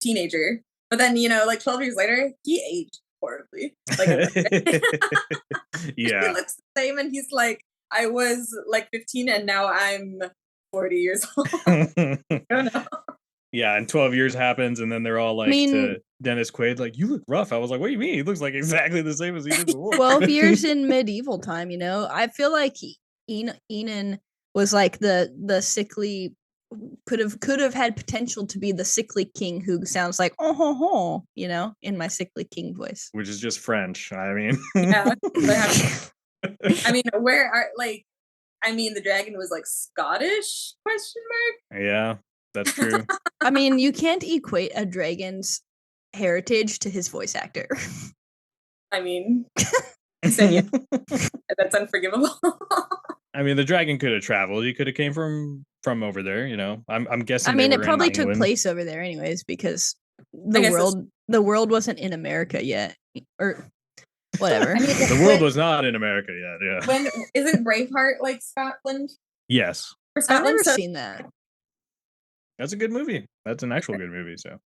teenager. But then, you know, like, 12 years later, he aged horribly. Like, he looks the same, and he's like, I was, like, 15, and now I'm 40 years old. I don't know. Yeah, and 12 years happens, and then they're all like, to Dennis Quaid, like, you look rough. I was like, what do you mean? He looks like exactly the same as he did before. 12 years in medieval time, you know? I feel like Enan was like the sickly, could have had potential to be the sickly king who sounds like you know, in my sickly king voice, which is just French. I mean, I mean, where are like, I mean, the dragon was like Scottish ? Yeah, that's true. I mean, you can't equate a dragon's heritage to his voice actor. I mean, that's unforgivable. I mean, the dragon could have traveled. He could have came from over there, you know. I'm guessing. I mean, it probably took place over there anyways, because the world wasn't in America yet, or whatever. I mean, the world was not in America yet. Yeah. When isn't Braveheart like Scotland? Yes. I've never seen that. That's a good movie. That's an actual good movie. So.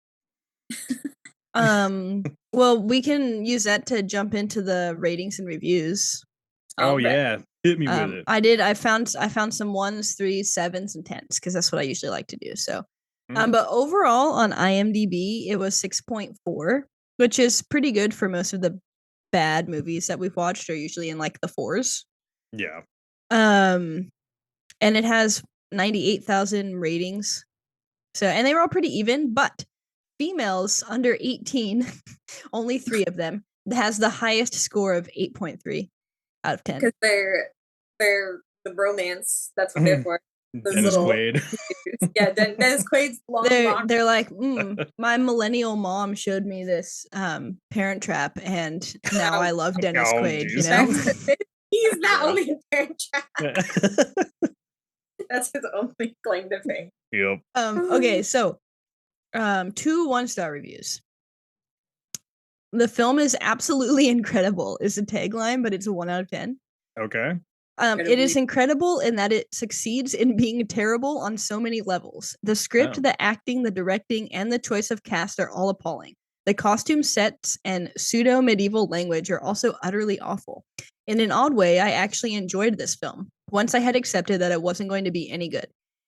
Well, we can use that to jump into the ratings and reviews. Oh yeah, hit me with it. I found some 1s, 3s, 7s, and 10s because that's what I usually like to do. So, but overall on IMDb it was 6.4, which is pretty good for most of the bad movies that we've watched are usually in like the 4s. Yeah. And it has 98,000 ratings. So, and they were all pretty even, but females under 18, only 3 of them, has the highest score of 8.3 out of 10. Because they're the bromance. That's what they're for. Dennis Quaid. Yeah, Dennis Quaid's long. They're like, my millennial mom showed me this Parent Trap, and now I love Dennis Quaid. You know, he's not only a Parent Trap. That's his only claim to fame. Yep. Okay, so 2 1-star reviews. The film is absolutely incredible is the tagline, but it's a 1 out of 10. Okay. It is incredible in that it succeeds in being terrible on so many levels. The script, the acting, the directing, and the choice of cast are all appalling. The costume sets and pseudo-medieval language are also utterly awful. In an odd way, I actually enjoyed this film, once I had accepted that it wasn't going to be any good.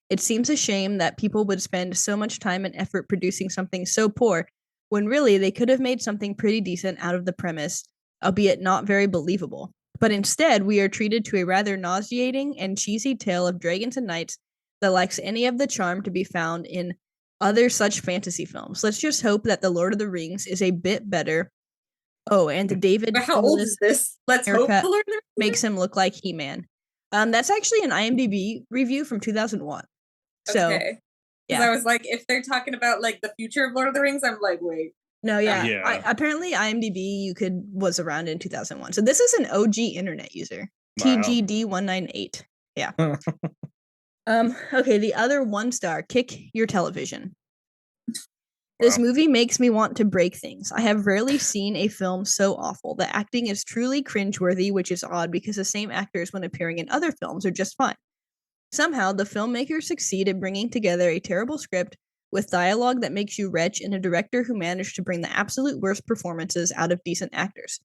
It seems a shame that people would spend so much time and effort producing something so poor, when really they could have made something pretty decent out of the premise, albeit not very believable. But instead, we are treated to a rather nauseating and cheesy tale of dragons and knights that lacks any of the charm to be found in other such fantasy films. Let's just hope that The Lord of the Rings is a bit better. Oh, and David. But how old is this? Let's hope The Lord of the Rings makes him look like He-Man. That's actually an IMDb review from 2001. So, okay. Because I was like, if they're talking about like the future of Lord of the Rings, I'm like, wait. No, yeah. Apparently, IMDb was around in 2001. So this is an OG internet user, TGD198. Yeah. Okay, the other 1-star, Kick Your Television. This movie makes me want to break things. I have rarely seen a film so awful. The acting is truly cringeworthy, which is odd because the same actors, when appearing in other films, are just fine. Somehow, the filmmakers succeed in bringing together a terrible script with dialogue that makes you retch and a director who managed to bring the absolute worst performances out of decent actors.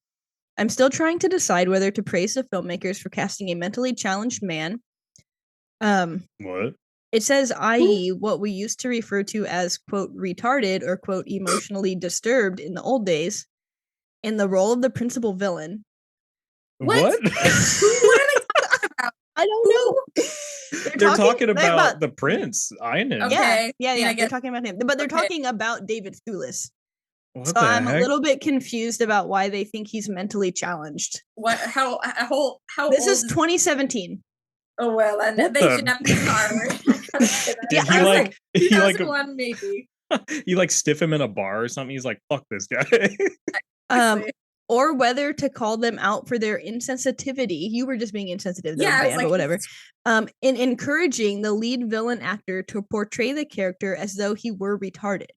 I'm still trying to decide whether to praise the filmmakers for casting a mentally challenged man. What? It says, i.e., what we used to refer to as, quote, retarded or, quote, emotionally disturbed in the old days, in the role of the principal villain. What? What are they talking about? I don't know. They're talking about the prince, Einan. Okay. Yeah. They're talking about him. But they're talking about David Thewlis. What so the I'm heck? a little bit confused about why they think he's mentally challenged. What? How This old is 2017. Oh well, and they should not be armored. Did he like 2001 maybe? You like stiff him in a bar or something? He's like, fuck this guy. Or whether to call them out for their insensitivity. You were just being insensitive, though, Dan, but whatever. In encouraging the lead villain actor to portray the character as though he were retarded.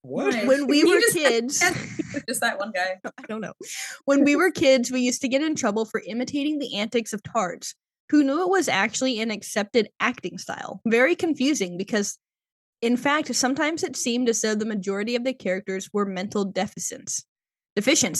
What? When we were kids, just that one guy. I don't know. When we were kids, we used to get in trouble for imitating the antics of tards. Who knew it was actually an accepted acting style? Very confusing because, in fact, sometimes it seemed as though the majority of the characters were mental deficients.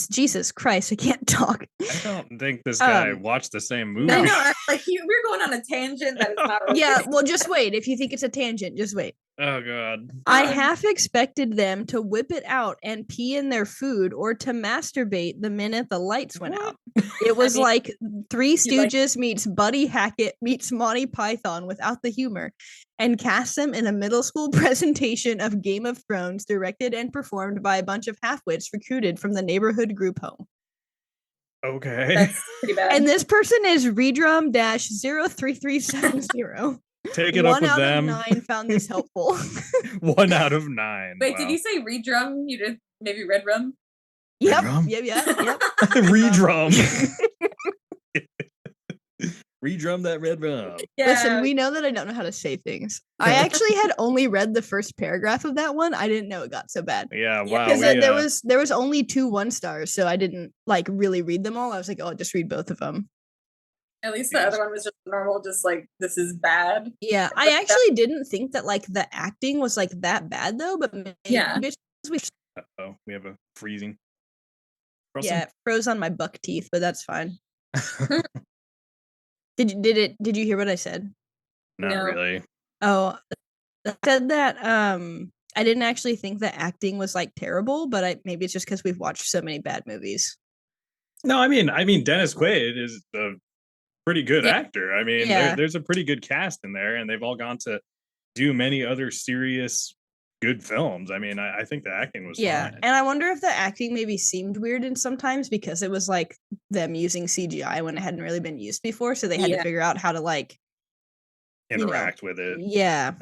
Jesus Christ, I can't talk. I don't think this guy watched the same movie. I know, like we're going on a tangent that is not okay. Yeah, well, just wait. If you think it's a tangent, just wait. Oh, God. I half expected them to whip it out and pee in their food or to masturbate the minute the lights went out. It was like Three Stooges meets Buddy Hackett meets Monty Python without the humor, and cast them in a middle school presentation of Game of Thrones directed and performed by a bunch of halfwits recruited from the neighborhood group home. Okay. That's pretty bad. And this person is Redrum-03370. Take it up with them. 1 out of 9 found this helpful. 1 out of 9. Wait, did you say redrum? You did maybe red rum? Yep. Redrum. Redrum that red rum. Yeah. Listen, we know that I don't know how to say things. I actually had only read the first paragraph of that one. I didn't know it got so bad. Yeah, wow. Because there was only 2 1-stars, so I didn't like really read them all. I was like, oh, I'll just read both of them. At least the other one was just normal, just like, this is bad. Yeah, I actually didn't think that like the acting was like that bad though, but maybe we have a freezing. Yeah, it froze on my buck teeth, but that's fine. Did you hear what I said? Not really. Oh, I said that I didn't actually think the acting was like terrible, but maybe it's just because we've watched so many bad movies. No, I mean Dennis Quaid is a pretty good actor. I mean, there's a pretty good cast in there, and they've all gone to do many other serious good films. I mean, I think the acting was fine. And I wonder if the acting maybe seemed weird in sometimes because it was like them using CGI when it hadn't really been used before, so they had to figure out how to like interact with it. Yeah.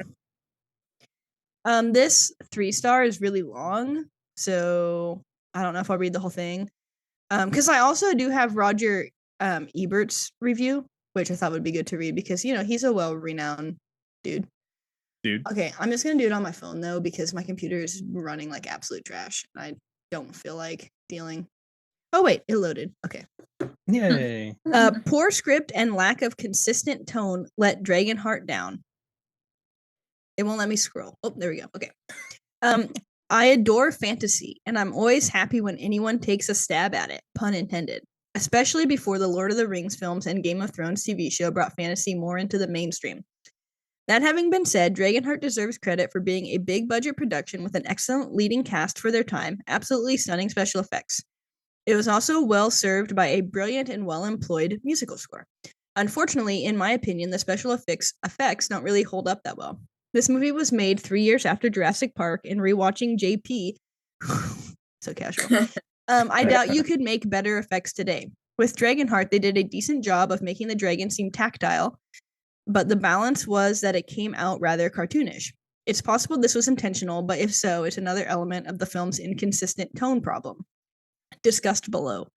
This 3-star is really long, so I don't know if I'll read the whole thing. Because I also do have Roger Ebert's review, which I thought would be good to read because he's a well-renowned dude. Okay, I'm just gonna do it on my phone though because my computer is running like absolute trash. I don't feel like dealing. Oh wait, it loaded. Okay. Yay. Poor script and lack of consistent tone let DragonHeart down. It won't let me scroll. Oh, there we go. Okay. I adore fantasy, and I'm always happy when anyone takes a stab at it, pun intended. Especially before the Lord of the Rings films and Game of Thrones TV show brought fantasy more into the mainstream. That having been said, DragonHeart deserves credit for being a big budget production with an excellent leading cast for their time, absolutely stunning special effects. It was also well served by a brilliant and well employed musical score. Unfortunately, in my opinion, the special effects don't really hold up that well. This movie was made 3 years after Jurassic Park, and rewatching JP, so casual. I doubt you could make better effects today. With DragonHeart, they did a decent job of making the dragon seem tactile, but the balance was that it came out rather cartoonish. It's possible this was intentional, but if so, it's another element of the film's inconsistent tone problem. Discussed below.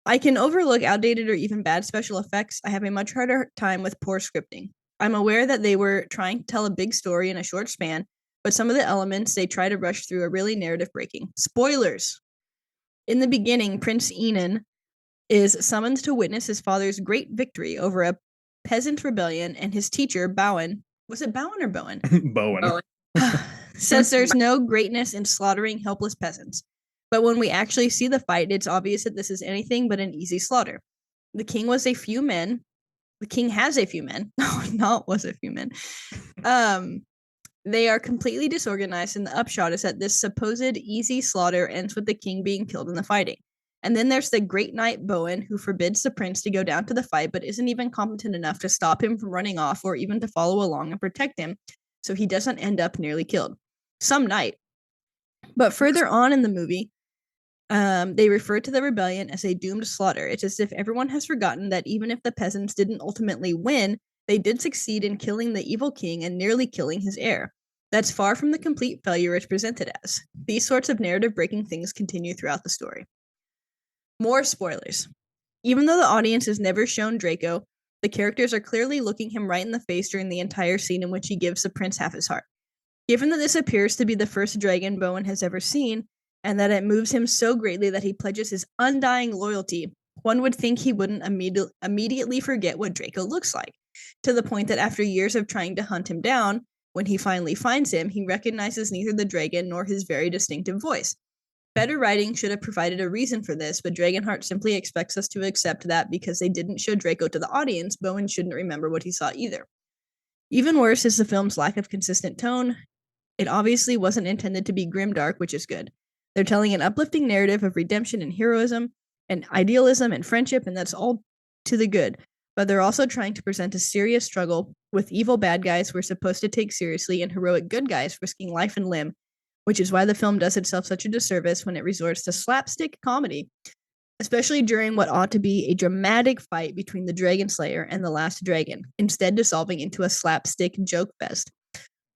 I can overlook outdated or even bad special effects. I have a much harder time with poor scripting. I'm aware that they were trying to tell a big story in a short span, but some of the elements they try to rush through are really narrative breaking. Spoilers! In the beginning, Prince Enon is summoned to witness his father's great victory over a peasant rebellion, and his teacher, Bowen, was it Bowen or Bowen? Bowen. Says there's no greatness in slaughtering helpless peasants. But when we actually see the fight, it's obvious that this is anything but an easy slaughter. The king was a few men. The king has a few men. Not was a few men. They are completely disorganized, and the upshot is that this supposed easy slaughter ends with the king being killed in the fighting. And then there's the great knight Bowen, who forbids the prince to go down to the fight, but isn't even competent enough to stop him from running off or even to follow along and protect him, so he doesn't end up nearly killed. Some knight. But further on in the movie, they refer to the rebellion as a doomed slaughter. It's as if everyone has forgotten that even if the peasants didn't ultimately win, they did succeed in killing the evil king and nearly killing his heir. That's far from the complete failure it's presented as. These sorts of narrative-breaking things continue throughout the story. More spoilers. Even though the audience has never shown Draco, the characters are clearly looking him right in the face during the entire scene in which he gives the prince half his heart. Given that this appears to be the first dragon Bowen has ever seen, and that it moves him so greatly that he pledges his undying loyalty, one would think he wouldn't immediately forget what Draco looks like, to the point that after years of trying to hunt him down, when he finally finds him, he recognizes neither the dragon nor his very distinctive voice. Better writing should have provided a reason for this, but DragonHeart simply expects us to accept that because they didn't show Draco to the audience, Bowen shouldn't remember what he saw either. Even worse is the film's lack of consistent tone. It obviously wasn't intended to be grimdark, which is good. They're telling an uplifting narrative of redemption and heroism and idealism and friendship, and that's all to the good. But they're also trying to present a serious struggle with evil bad guys we're supposed to take seriously and heroic good guys risking life and limb, which is why the film does itself such a disservice when it resorts to slapstick comedy, especially during what ought to be a dramatic fight between the Dragon Slayer and the last dragon, instead dissolving into a slapstick joke fest.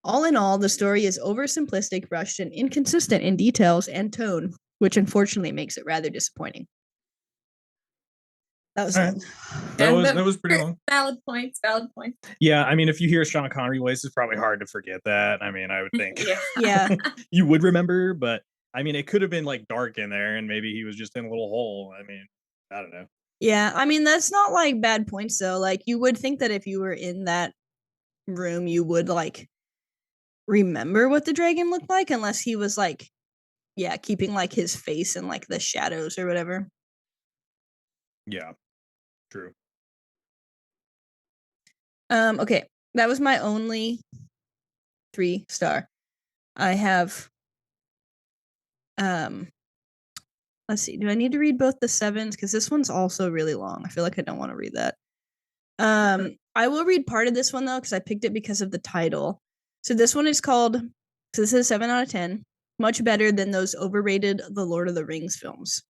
All in all, the story is oversimplistic, rushed, and inconsistent in details and tone, which unfortunately makes it rather disappointing. That was long. That was pretty long. Valid points. Yeah, I mean, if you hear Sean Connery voice, it's probably hard to forget that. I mean, I would think yeah. You would remember, but I mean, it could have been like dark in there, and maybe he was just in a little hole. I mean, I don't know. Yeah, I mean, that's not like bad points though. Like, you would think that if you were in that room, you would like remember what the dragon looked like, unless he was like, yeah, keeping like his face in like the shadows or whatever. Yeah, true. Okay, that was my only 3-star. I have let's see, do I need to read both the 7s? Because this one's also really long. I feel like I don't want to read that. I will read part of this one though, because I picked it because of the title. So this one is called, so this is 7 out of 10. Much better than those overrated The Lord of the Rings films.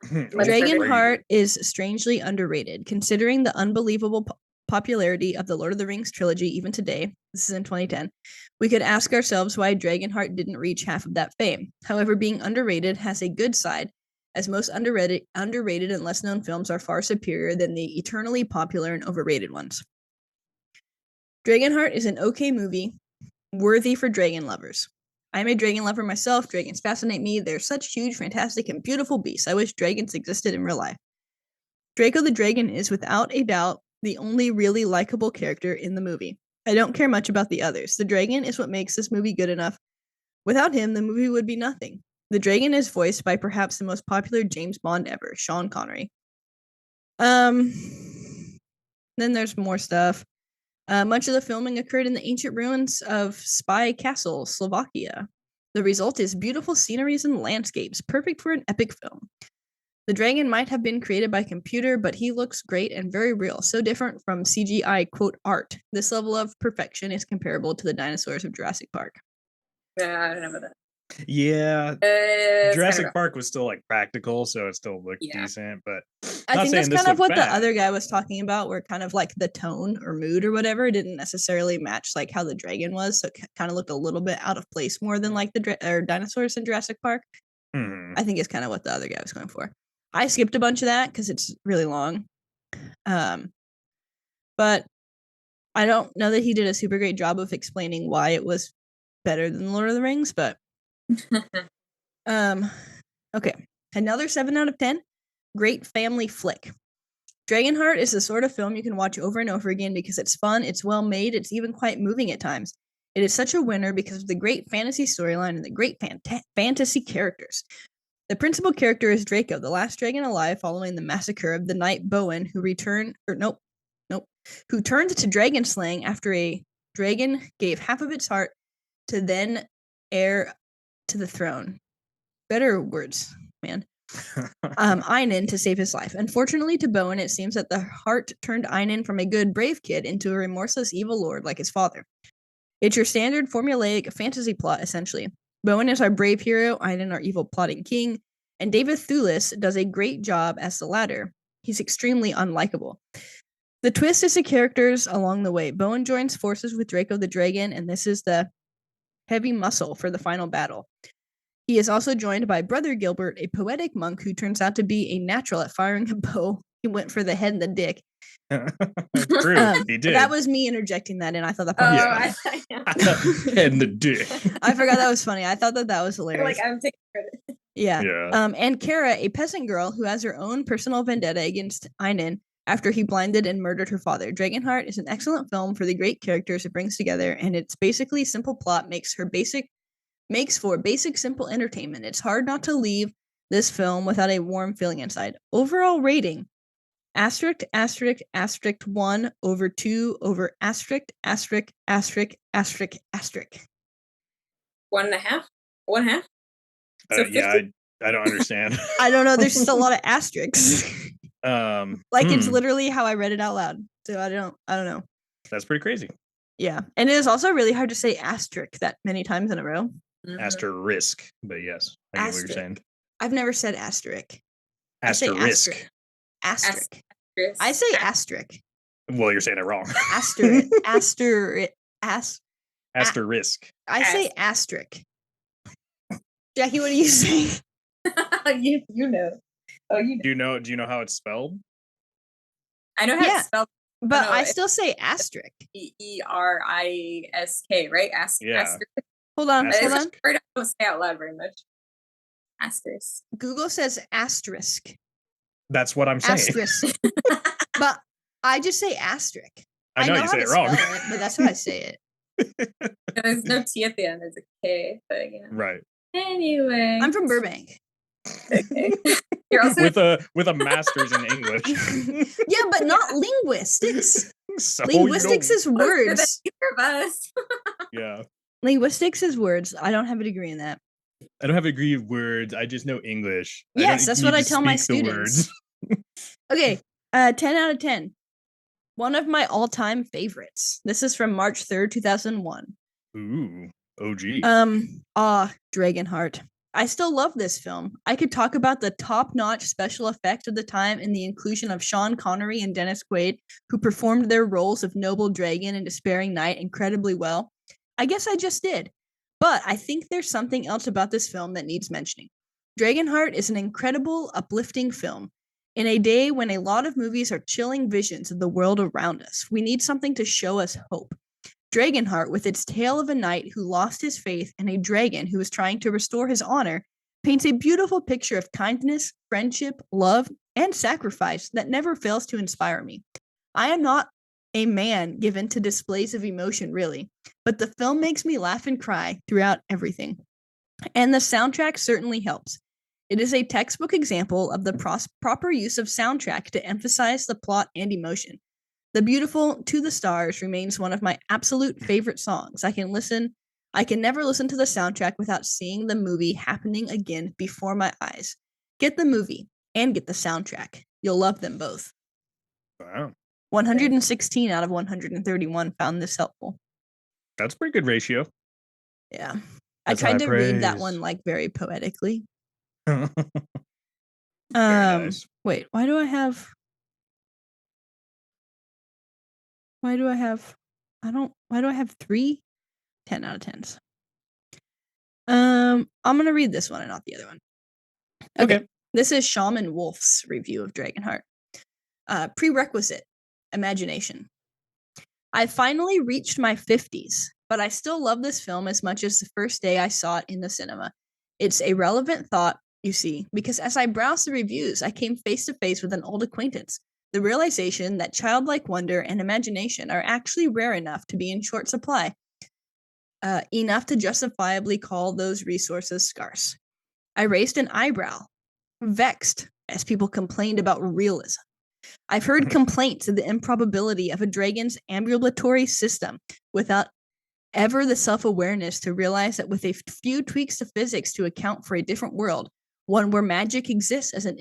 DragonHeart is strangely underrated, considering the unbelievable popularity of the Lord of the Rings trilogy even today. This is in 2010. We could ask ourselves why DragonHeart didn't reach half of that fame. However, being underrated has a good side, as most underrated and less known films are far superior than the eternally popular and overrated ones. DragonHeart is an okay movie, worthy for dragon lovers. I'm a dragon lover myself. Dragons fascinate me. They're such huge, fantastic, and beautiful beasts. I wish dragons existed in real life. Draco the Dragon is without a doubt the only really likable character in the movie. I don't care much about the others. The dragon is what makes this movie good enough Without him, the movie would be nothing. The dragon is voiced by perhaps the most popular James Bond ever, Sean Connery. Then there's more stuff. Much of the filming occurred in the ancient ruins of Spy Castle, Slovakia. The result is beautiful sceneries and landscapes, perfect for an epic film. The dragon might have been created by computer, but he looks great and very real, so different from CGI, quote, art. This level of perfection is comparable to the dinosaurs of Jurassic Park. Yeah, I don't know about that. Yeah, Jurassic Park was still like practical, so it still looked decent. But I think that's kind of what the other guy was talking about, where kind of like the tone or mood or whatever didn't necessarily match like how the dragon was, so it kind of looked a little bit out of place more than like the dinosaurs in Jurassic Park. I think it's kind of what the other guy was going for. I skipped a bunch of that because it's really long, but I don't know that he did a super great job of explaining why it was better than Lord of the Rings, but okay, another 7 out of 10. Great family flick. DragonHeart is the sort of film you can watch over and over again because it's fun, it's well made, it's even quite moving at times. It is such a winner because of the great fantasy storyline and the great fantasy characters. The principal character is Draco, the last dragon alive following the massacre of the knight Bowen, who turned to dragon slaying after a dragon gave half of its heart to then heir to the throne. Better words, man. Einan to save his life. Unfortunately to Bowen, it seems that the heart turned Einan from a good, brave kid into a remorseless evil lord like his father. It's your standard formulaic fantasy plot, essentially. Bowen is our brave hero, Einan our evil plotting king, and David Thewlis does a great job as the latter. He's extremely unlikable. The twist is the characters along the way. Bowen joins forces with Draco the Dragon, and this is the heavy muscle for the final battle. He is also joined by Brother Gilbert, a poetic monk who turns out to be a natural at firing a bow. He went for the head and the dick. True, he did. That was me interjecting that in. I thought that part was funny. Head and the dick. I forgot that was funny. I thought that was hilarious. Like, I'm taking credit. Yeah. And Kara, a peasant girl who has her own personal vendetta against Einan after he blinded and murdered her father. DragonHeart is an excellent film for the great characters it brings together, and its basically simple plot makes for basic simple entertainment. It's hard not to leave this film without a warm feeling inside. Overall rating: asterisk 1 over 2 over asterisk. 1.5. 1/2. So I don't understand. I don't know. There's just a lot of asterisks. It's literally how I read it out loud. So I don't know. That's pretty crazy. Yeah, and it is also really hard to say asterisk that many times in a row. Asterisk, but yes, I get what you're saying. I've never said asterisk. Asterisk. Asterisk. I say asterisk. Well, you're saying it wrong. Asterisk. Asterisk. I say asterisk. Jackie, what do you say? you know. Oh, you know. Do you know how it's spelled? I know how it's spelled. But I still say asterisk. ERISK, right? Asterisk. Hold on. I don't say out loud very much. Asterisk. Google says asterisk. That's what I'm saying. Asterisk. But I just say asterisk. I know you say it wrong. But that's how I say it. There's no T at the end. There's a K. But, Right. Anyway. I'm from Burbank. Okay. You're also with a master's in English. Yeah, but not linguistics. So linguistics is words. Yeah. Linguistics is words. I don't have a degree in that. I don't have a degree of words. I just know English. Yes, that's what I tell my students. Okay, 10 out of 10. One of my all-time favorites. This is from March 3rd, 2001. Ooh, OG. DragonHeart. I still love this film. I could talk about the top-notch special effects of the time and the inclusion of Sean Connery and Dennis Quaid, who performed their roles of Noble Dragon and Despairing Knight incredibly well. I guess I just did. But I think there's something else about this film that needs mentioning. DragonHeart is an incredible, uplifting film. In a day when a lot of movies are chilling visions of the world around us, we need something to show us hope. DragonHeart, with its tale of a knight who lost his faith and a dragon who is trying to restore his honor, paints a beautiful picture of kindness, friendship, love, and sacrifice that never fails to inspire me. I am not a man given to displays of emotion, really, but the film makes me laugh and cry throughout everything. And the soundtrack certainly helps. It is a textbook example of the proper use of soundtrack to emphasize the plot and emotion. The beautiful To the Stars remains one of my absolute favorite songs. I can never listen to the soundtrack without seeing the movie happening again before my eyes. Get the movie and get the soundtrack. You'll love them both. Wow. 116 out of 131 found this helpful. That's a pretty good ratio. Yeah. That's I tried to praise. read that one like very poetically. Very nice. Wait, why do I have 3 10 out of 10s? I'm gonna read this one and not the other one. Okay. This is Shaman Wolf's review of DragonHeart. Prerequisite: imagination. I finally reached my 50s, but I still love this film as much as the first day I saw it in the cinema. It's a relevant thought, you see, because as I browsed the reviews, I came face to face with an old acquaintance. The realization that childlike wonder and imagination are actually rare enough to be in short supply, enough to justifiably call those resources scarce. I raised an eyebrow, vexed, as people complained about realism. I've heard complaints of the improbability of a dragon's ambulatory system without ever the self-awareness to realize that with a few tweaks to physics to account for a different world, one where magic exists as an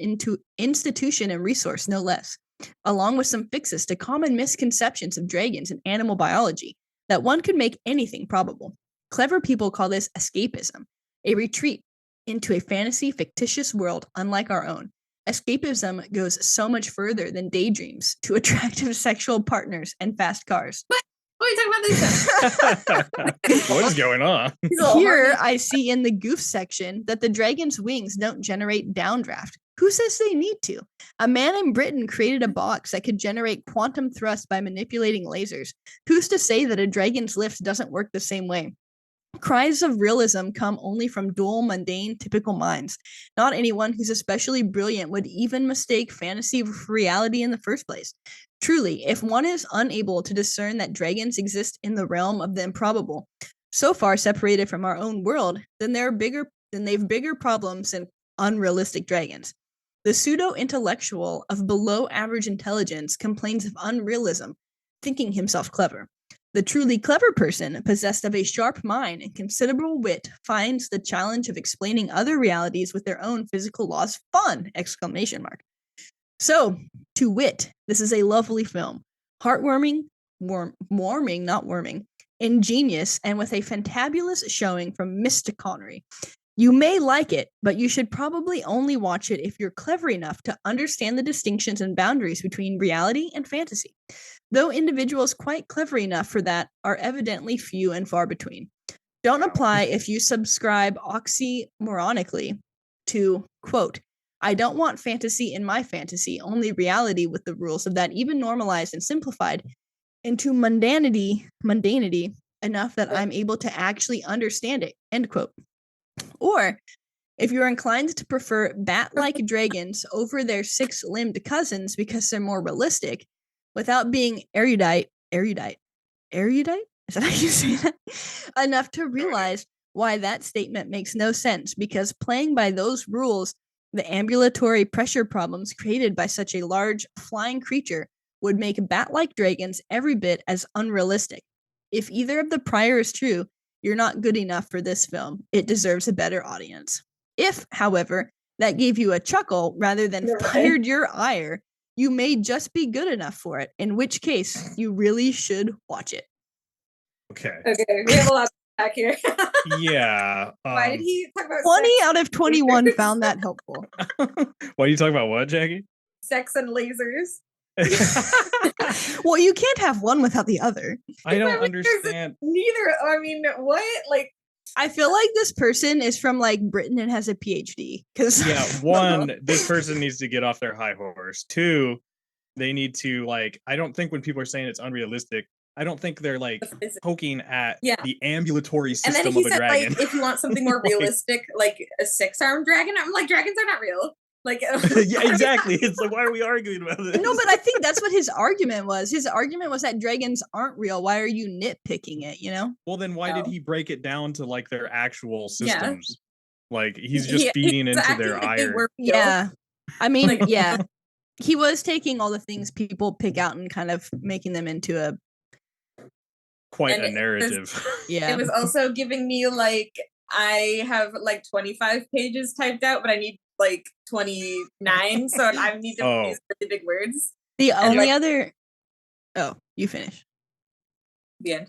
institution and resource, no less, along with some fixes to common misconceptions of dragons and animal biology, that one could make anything probable. Clever people call this escapism, a retreat into a fantasy fictitious world unlike our own. Escapism goes so much further than daydreams to attractive sexual partners and fast cars. What are you talking about this? What is going on? Here I see in the goof section that the dragon's wings don't generate downdraft. Who says they need to? A man in Britain created a box that could generate quantum thrust by manipulating lasers. Who's to say that a dragon's lift doesn't work the same way? Cries of realism come only from dull, mundane, typical minds. Not anyone who's especially brilliant would even mistake fantasy for reality in the first place. Truly, if one is unable to discern that dragons exist in the realm of the improbable, so far separated from our own world, then they've bigger problems than unrealistic dragons. The pseudo-intellectual of below-average intelligence complains of unrealism, thinking himself clever. The truly clever person, possessed of a sharp mind and considerable wit, finds the challenge of explaining other realities with their own physical laws fun! ! So, to wit, this is a lovely film. Heartwarming, warming, not worming, ingenious, and with a fantabulous showing from Mr. Connery. You may like it, but you should probably only watch it if you're clever enough to understand the distinctions and boundaries between reality and fantasy. Though individuals quite clever enough for that are evidently few and far between. Don't apply if you subscribe oxymoronically to, quote, I don't want fantasy in my fantasy, only reality with the rules of that even normalized and simplified into mundanity enough that I'm able to actually understand it, end quote. Or, if you're inclined to prefer bat-like dragons over their six-limbed cousins because they're more realistic, without being erudite? Is that how you say that? Enough to realize why that statement makes no sense, because playing by those rules, the ambulatory pressure problems created by such a large flying creature would make bat-like dragons every bit as unrealistic. If either of the prior is true, you're not good enough for this film. It deserves a better audience. If, however, that gave you a chuckle rather than fired your ire, you may just be good enough for it, in which case you really should watch it. Okay, we have a lot back here. Yeah. Why did he talk about 20 sex? out of 21 found that helpful. Why are you talking about what, Jackie? Sex and lasers. Well, you can't have one without the other. I don't understand. Neither. I mean, what? Like, I feel like this person is from like Britain and has a PhD. Because Yeah, one, this person needs to get off their high horse. Two, they need to I don't think when people are saying it's unrealistic, I don't think they're poking at the ambulatory system and then he of a said, dragon. if you want something more realistic, like a 6-armed dragon, I'm like, dragons are not real. Yeah, exactly. It's like, why are we arguing about this? No, but I think that's what his argument was. His argument was that dragons aren't real. Why are you nitpicking it, you know? Well, then why did he break it down to their actual systems? Like he's just feeding into their ire. Yeah. I mean, yeah. He was taking all the things people pick out and kind of making them into a narrative. It was also giving me like, I have like 25 pages typed out, but I need like 29, so I need to use really big words. The only other... Oh, you finish. The end.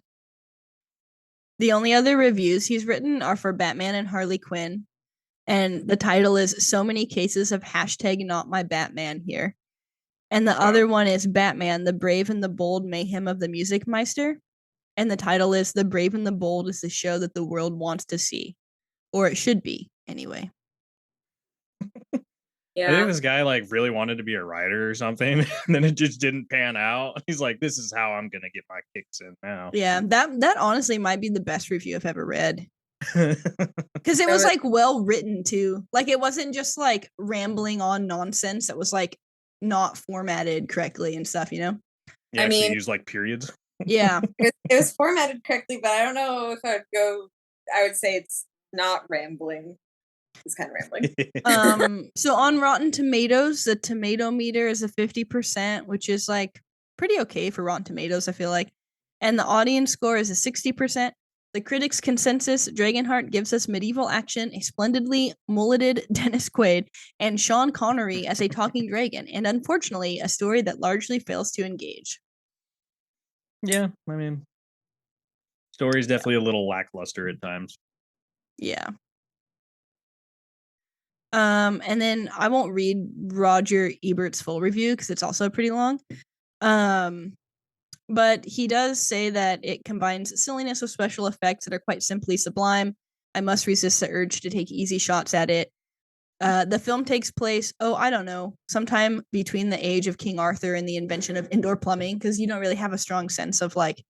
The only other reviews he's written are for Batman and Harley Quinn, and the title is "So Many Cases of #Not My Batman Here," and the other one is Batman: The Brave and the Bold Mayhem of the Music Meister, and the title is "The Brave and the Bold is the show that the world wants to see, or it should be anyway." Yeah. I think this guy like really wanted to be a writer or something, and then it just didn't pan out. He's like, "This is how I'm gonna get my kicks in now." Yeah, that honestly might be the best review I've ever read. Because it was like well written too. Like it wasn't just like rambling on nonsense. It was like not formatted correctly and stuff, you know? Yeah, I mean, use like periods. Yeah. It was formatted correctly, but I don't know if I would say it's not rambling. It's kind of rambling. So on Rotten Tomatoes, the tomato meter is a 50%, which is like pretty okay for Rotten Tomatoes, I feel like. And the audience score is a 60%. The critics' consensus, DragonHeart gives us medieval action, a splendidly mulleted Dennis Quaid, and Sean Connery as a talking dragon, and unfortunately, a story that largely fails to engage. Yeah, I mean, story is definitely a little lackluster at times. Yeah. And then I won't read Roger Ebert's full review because it's also pretty long. But he does say that it combines silliness with special effects that are quite simply sublime. I must resist the urge to take easy shots at it. The film takes place, I don't know, sometime between the age of King Arthur and the invention of indoor plumbing, because you don't really have a strong sense of like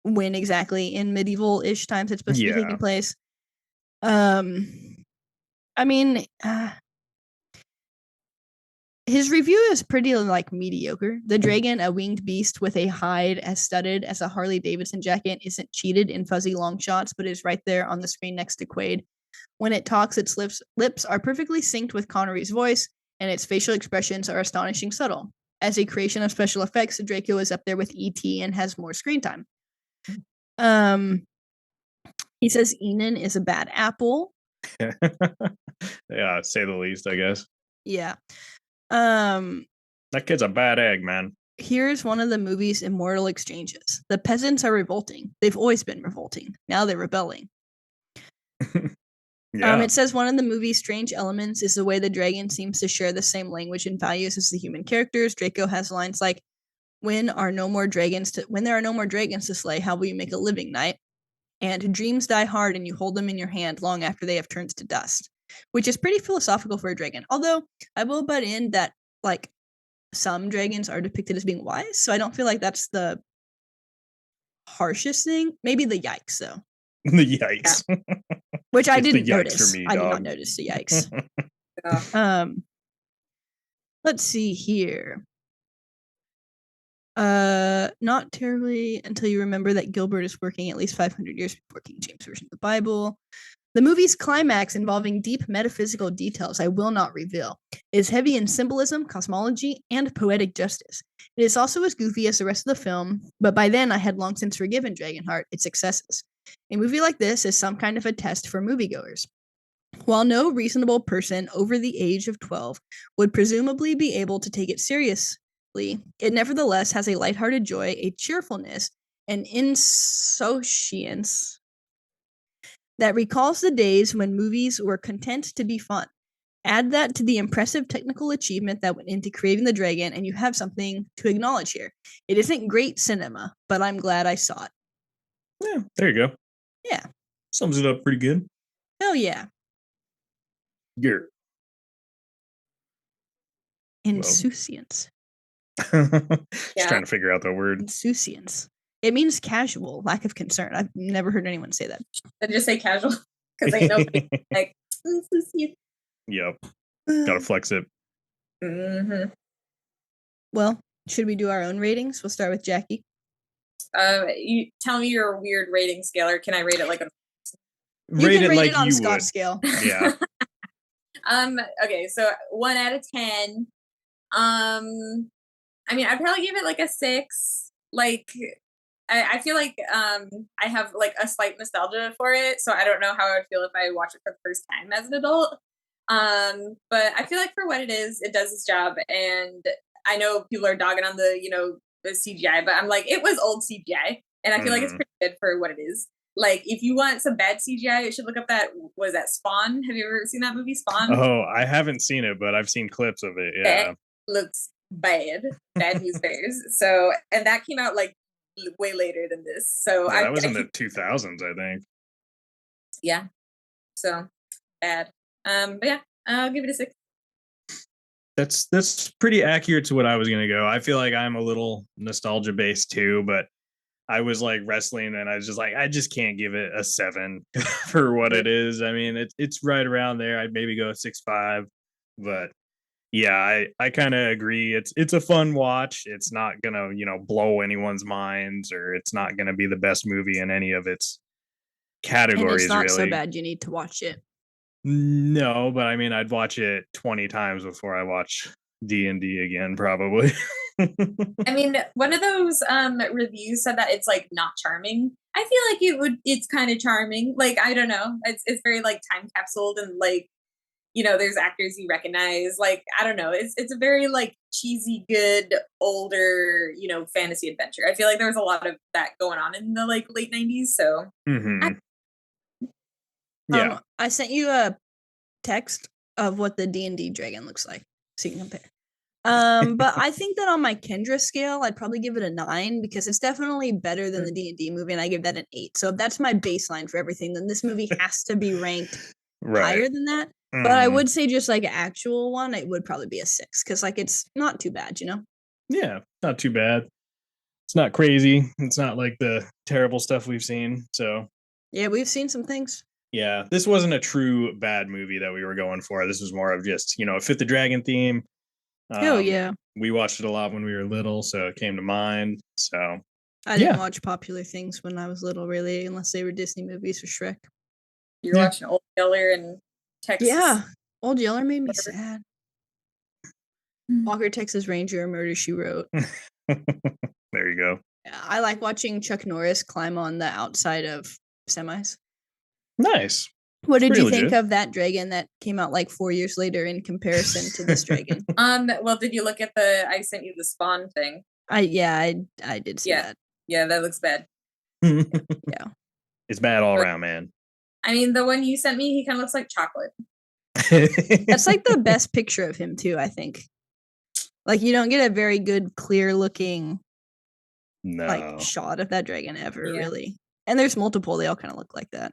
when exactly in medieval-ish times it's supposed to be taking place. I mean, his review is pretty like mediocre. The dragon, a winged beast with a hide as studded as a Harley Davidson jacket, isn't cheated in fuzzy long shots, but is right there on the screen next to Quaid. When it talks, its lips are perfectly synced with Connery's voice, and its facial expressions are astonishing subtle. As a creation of special effects, Draco is up there with E.T. and has more screen time. He says Enon is a bad apple. Yeah, say the least, I guess. Yeah. That kid's a bad egg, man. Here's one of the movie's immortal exchanges. The peasants are revolting. They've always been revolting. Now they're rebelling. Yeah. It says one of the movie's strange elements is the way the dragon seems to share the same language and values as the human characters. Draco has lines like, when there are no more dragons to slay, how will you make a living, knight? And dreams die hard and you hold them in your hand long after they have turned to dust, which is pretty philosophical for a dragon. Although I will butt in that like some dragons are depicted as being wise, so I don't feel like that's the harshest thing. Maybe the yikes though. The yikes. Yeah. Which I didn't notice. I did not notice the yikes. Let's see here. Not terribly until you remember that Gilbert is working at least 500 years before King James Version of the Bible. The movie's climax, involving deep metaphysical details I will not reveal, is heavy in symbolism, cosmology, and poetic justice. It is also as goofy as the rest of the film, but by then I had long since forgiven DragonHeart its excesses. A movie like this is some kind of a test for moviegoers. While no reasonable person over the age of 12 would presumably be able to take it seriously, it nevertheless has a lighthearted joy, a cheerfulness, an insouciance that recalls the days when movies were content to be fun. Add that to the impressive technical achievement that went into creating the dragon, and you have something to acknowledge here. It isn't great cinema, but I'm glad I saw it. Yeah, there you go. Yeah. Sums it up pretty good. Hell yeah. Yeah. Insouciance. Just trying to figure out the word. Insouciance. It means casual, lack of concern. I've never heard anyone say that. I just say casual because ain't nobody like insouciance. Yep. Gotta flex it. Mm-hmm. Well, should we do our own ratings? We'll start with Jacki. You tell me your weird rating scale, or can I rate it like a... You rate can it rate like it on you Scott's would. scale. Yeah. Okay, so 1 out of 10. I mean, I'd probably give it like a 6. Like, I feel like I have like a slight nostalgia for it, so I don't know how I would feel if I watched it for the first time as an adult. But I feel like for what it is, it does its job, and I know people are dogging on the CGI, but I'm like, it was old CGI, and I feel like it's pretty good for what it is. Like, if you want some bad CGI, you should look up that Spawn? Have you ever seen that movie, Spawn? Oh, I haven't seen it, but I've seen clips of it. Yeah. That looks bad. Bad news bears. So, and that came out like way later than this. So that was in the 2000s, I think. Yeah. So bad. But yeah, I'll give it a 6. That's pretty accurate to what I was gonna go. I feel like I'm a little nostalgia based too, but I was like wrestling and I was just like, I just can't give it a 7 for what it is. I mean, it's right around there. I'd maybe go 6.5, but yeah, I kind of agree. It's a fun watch. It's not gonna, blow anyone's minds, or it's not gonna be the best movie in any of its categories. And it's not really. so bad you need to watch it. No, but I mean, I'd watch it 20 times before I watch D&D again, probably. I mean, one of those reviews said that it's like not charming. I feel like it's kind of charming. Like, I don't know. It's very like time capsuled, and like, there's actors you recognize. Like, I don't know. It's a very like cheesy, good, older, fantasy adventure. I feel like there was a lot of that going on in the like late 90s. So yeah. I sent you a text of what the D&D dragon looks like, so you can compare. But I think that on my Kendra scale, I'd probably give it a 9 because it's definitely better than the D&D movie, and I give that an 8. So if that's my baseline for everything, then this movie has to be ranked higher than that. But I would say just like an actual one, it would probably be a 6 because like it's not too bad, Yeah, not too bad. It's not crazy. It's not like the terrible stuff we've seen. So yeah, we've seen some things. Yeah, this wasn't a true bad movie that we were going for. This was more of just, it fit the dragon theme. Oh yeah, we watched it a lot when we were little, so it came to mind. So I didn't watch popular things when I was little, really, unless they were Disney movies or Shrek. You're watching Old Yeller and Texas. Yeah, Old Yeller made me sad. Walker, Texas Ranger, Murder, She Wrote. There you go. I like watching Chuck Norris climb on the outside of semis. Nice. What did you think of that dragon that came out like 4 years later in comparison to this dragon? Well, did you look at I sent you the Spawn thing? I did see that. Yeah, that looks bad. Yeah. It's bad all around, man. I mean, the one you sent me, he kind of looks like chocolate. That's like the best picture of him too, I think. Like, you don't get a very good, clear looking like shot of that dragon ever, really. And there's multiple, they all kind of look like that.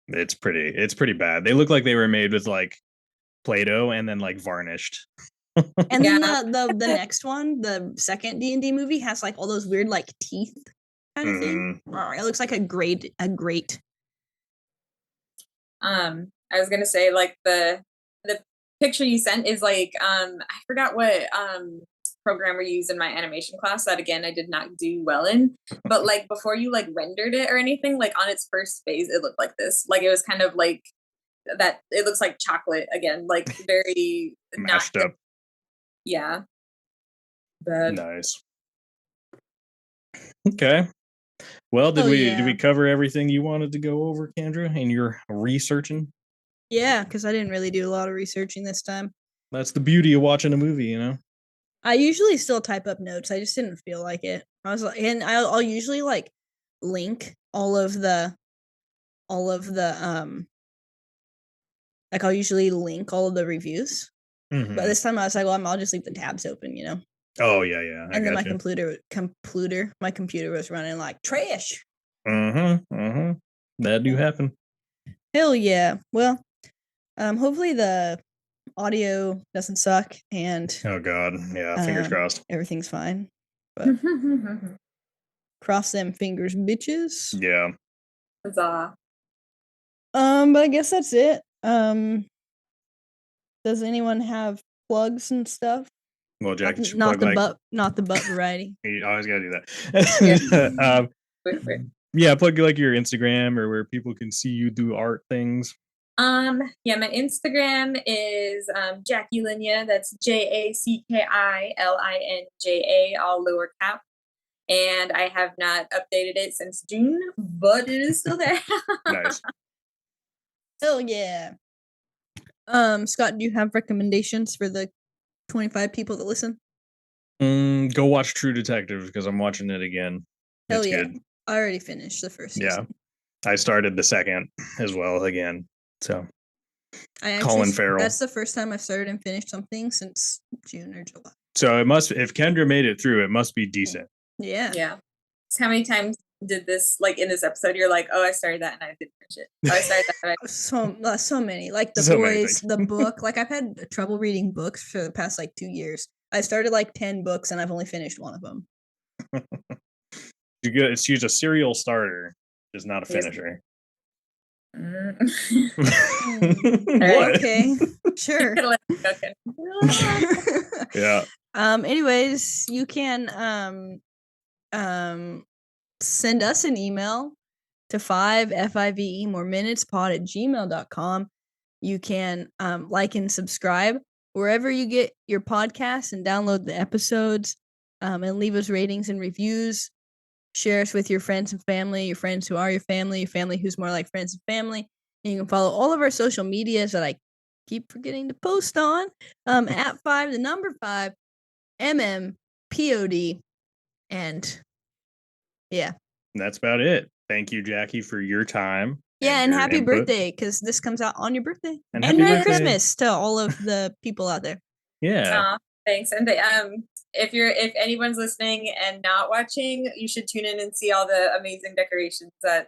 It's pretty bad. They look like they were made with like Play-Doh and then like varnished. And then the next one, the second D&D movie, has like all those weird like teeth kind of thing. It looks like a grate. I was gonna say, like, the picture you sent is like I forgot what program we used in my animation class that, again, I did not do well in, but like before you like rendered it or anything, like on its first phase it looked like this. Like, it was kind of like that. It looks like chocolate again, like very mashed up. Yeah. But nice. Okay. Well, did we cover everything you wanted to go over, Kendra, in your researching? Yeah, because I didn't really do a lot of researching this time. That's the beauty of watching a movie, I usually still type up notes. I just didn't feel like it. I was like, and I'll usually like link all of the like I'll usually link all of the reviews. But this time I was like, well, I'll just leave the tabs open, Oh yeah. And then my computer was running like trash. That do happen. Hell yeah. Well, hopefully the audio doesn't suck and oh god, yeah, fingers crossed. Everything's fine. But cross them fingers, bitches. Yeah. Huzzah. But I guess that's it. Does anyone have plugs and stuff? Well, Jacki, not the butt variety. You always gotta do that. Yeah, plug like your Instagram or where people can see you do art things. Yeah, my Instagram is Jacki Linja. That's JACKILINJA, all lower cap. And I have not updated it since June, but it is still there. Nice. Hell yeah. Scott, do you have recommendations for the 25 people that listen? Go watch True Detective because I'm watching it again. Hell it's yeah. good. I already finished the first season. I started the second as well again. So Colin Farrell. That's the first time I've started and finished something since June or July. So it must, if Kendra made it through, it must be decent. Yeah. Yeah. So how many times did this, like in this episode, you're like, oh, I started that and I didn't finish it. Oh, I started that. So many. Like The Boys, the book. Like I've had trouble reading books for the past like 2 years. I started like 10 books and I've only finished one of them. She's a serial starter, just not a finisher. What? Okay, sure. Yeah. Anyways, you can send us an email to 5FIVE more minutes pod@gmail.com. You can like and subscribe wherever you get your podcasts and download the episodes, and leave us ratings and reviews. Share us with your friends and family, your friends who are your family who's more like friends and family. And you can follow all of our social medias that I keep forgetting to post on, at 5 MMPOD. And yeah. That's about it. Thank you, Jacki, for your time. Yeah, and happy birthday, because this comes out on your birthday. And Merry Christmas to all of the people out there. Yeah. Thanks. And if anyone's listening and not watching, you should tune in and see all the amazing decorations that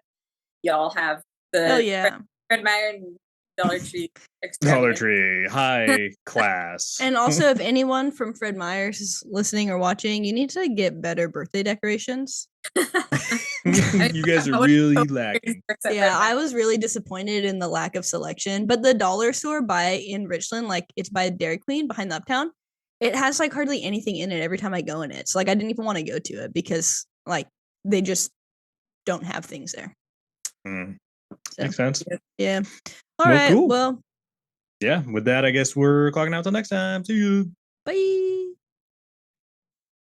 y'all have. Oh yeah. Fred Meyer and Dollar Tree. Dollar Tree, high class. And also, if anyone from Fred Meyer's is listening or watching, you need to get better birthday decorations. You guys are really lacking. Yeah, I was really disappointed in the lack of selection. But the dollar store in Richland, like it's by Dairy Queen behind the Uptown, it has like hardly anything in it every time I go in it. So like I didn't even want to go to it because like they just don't have things there. So, makes sense. Yeah. All right. Cool. Well. Yeah. With that, I guess we're clocking out till next time. See you. Bye.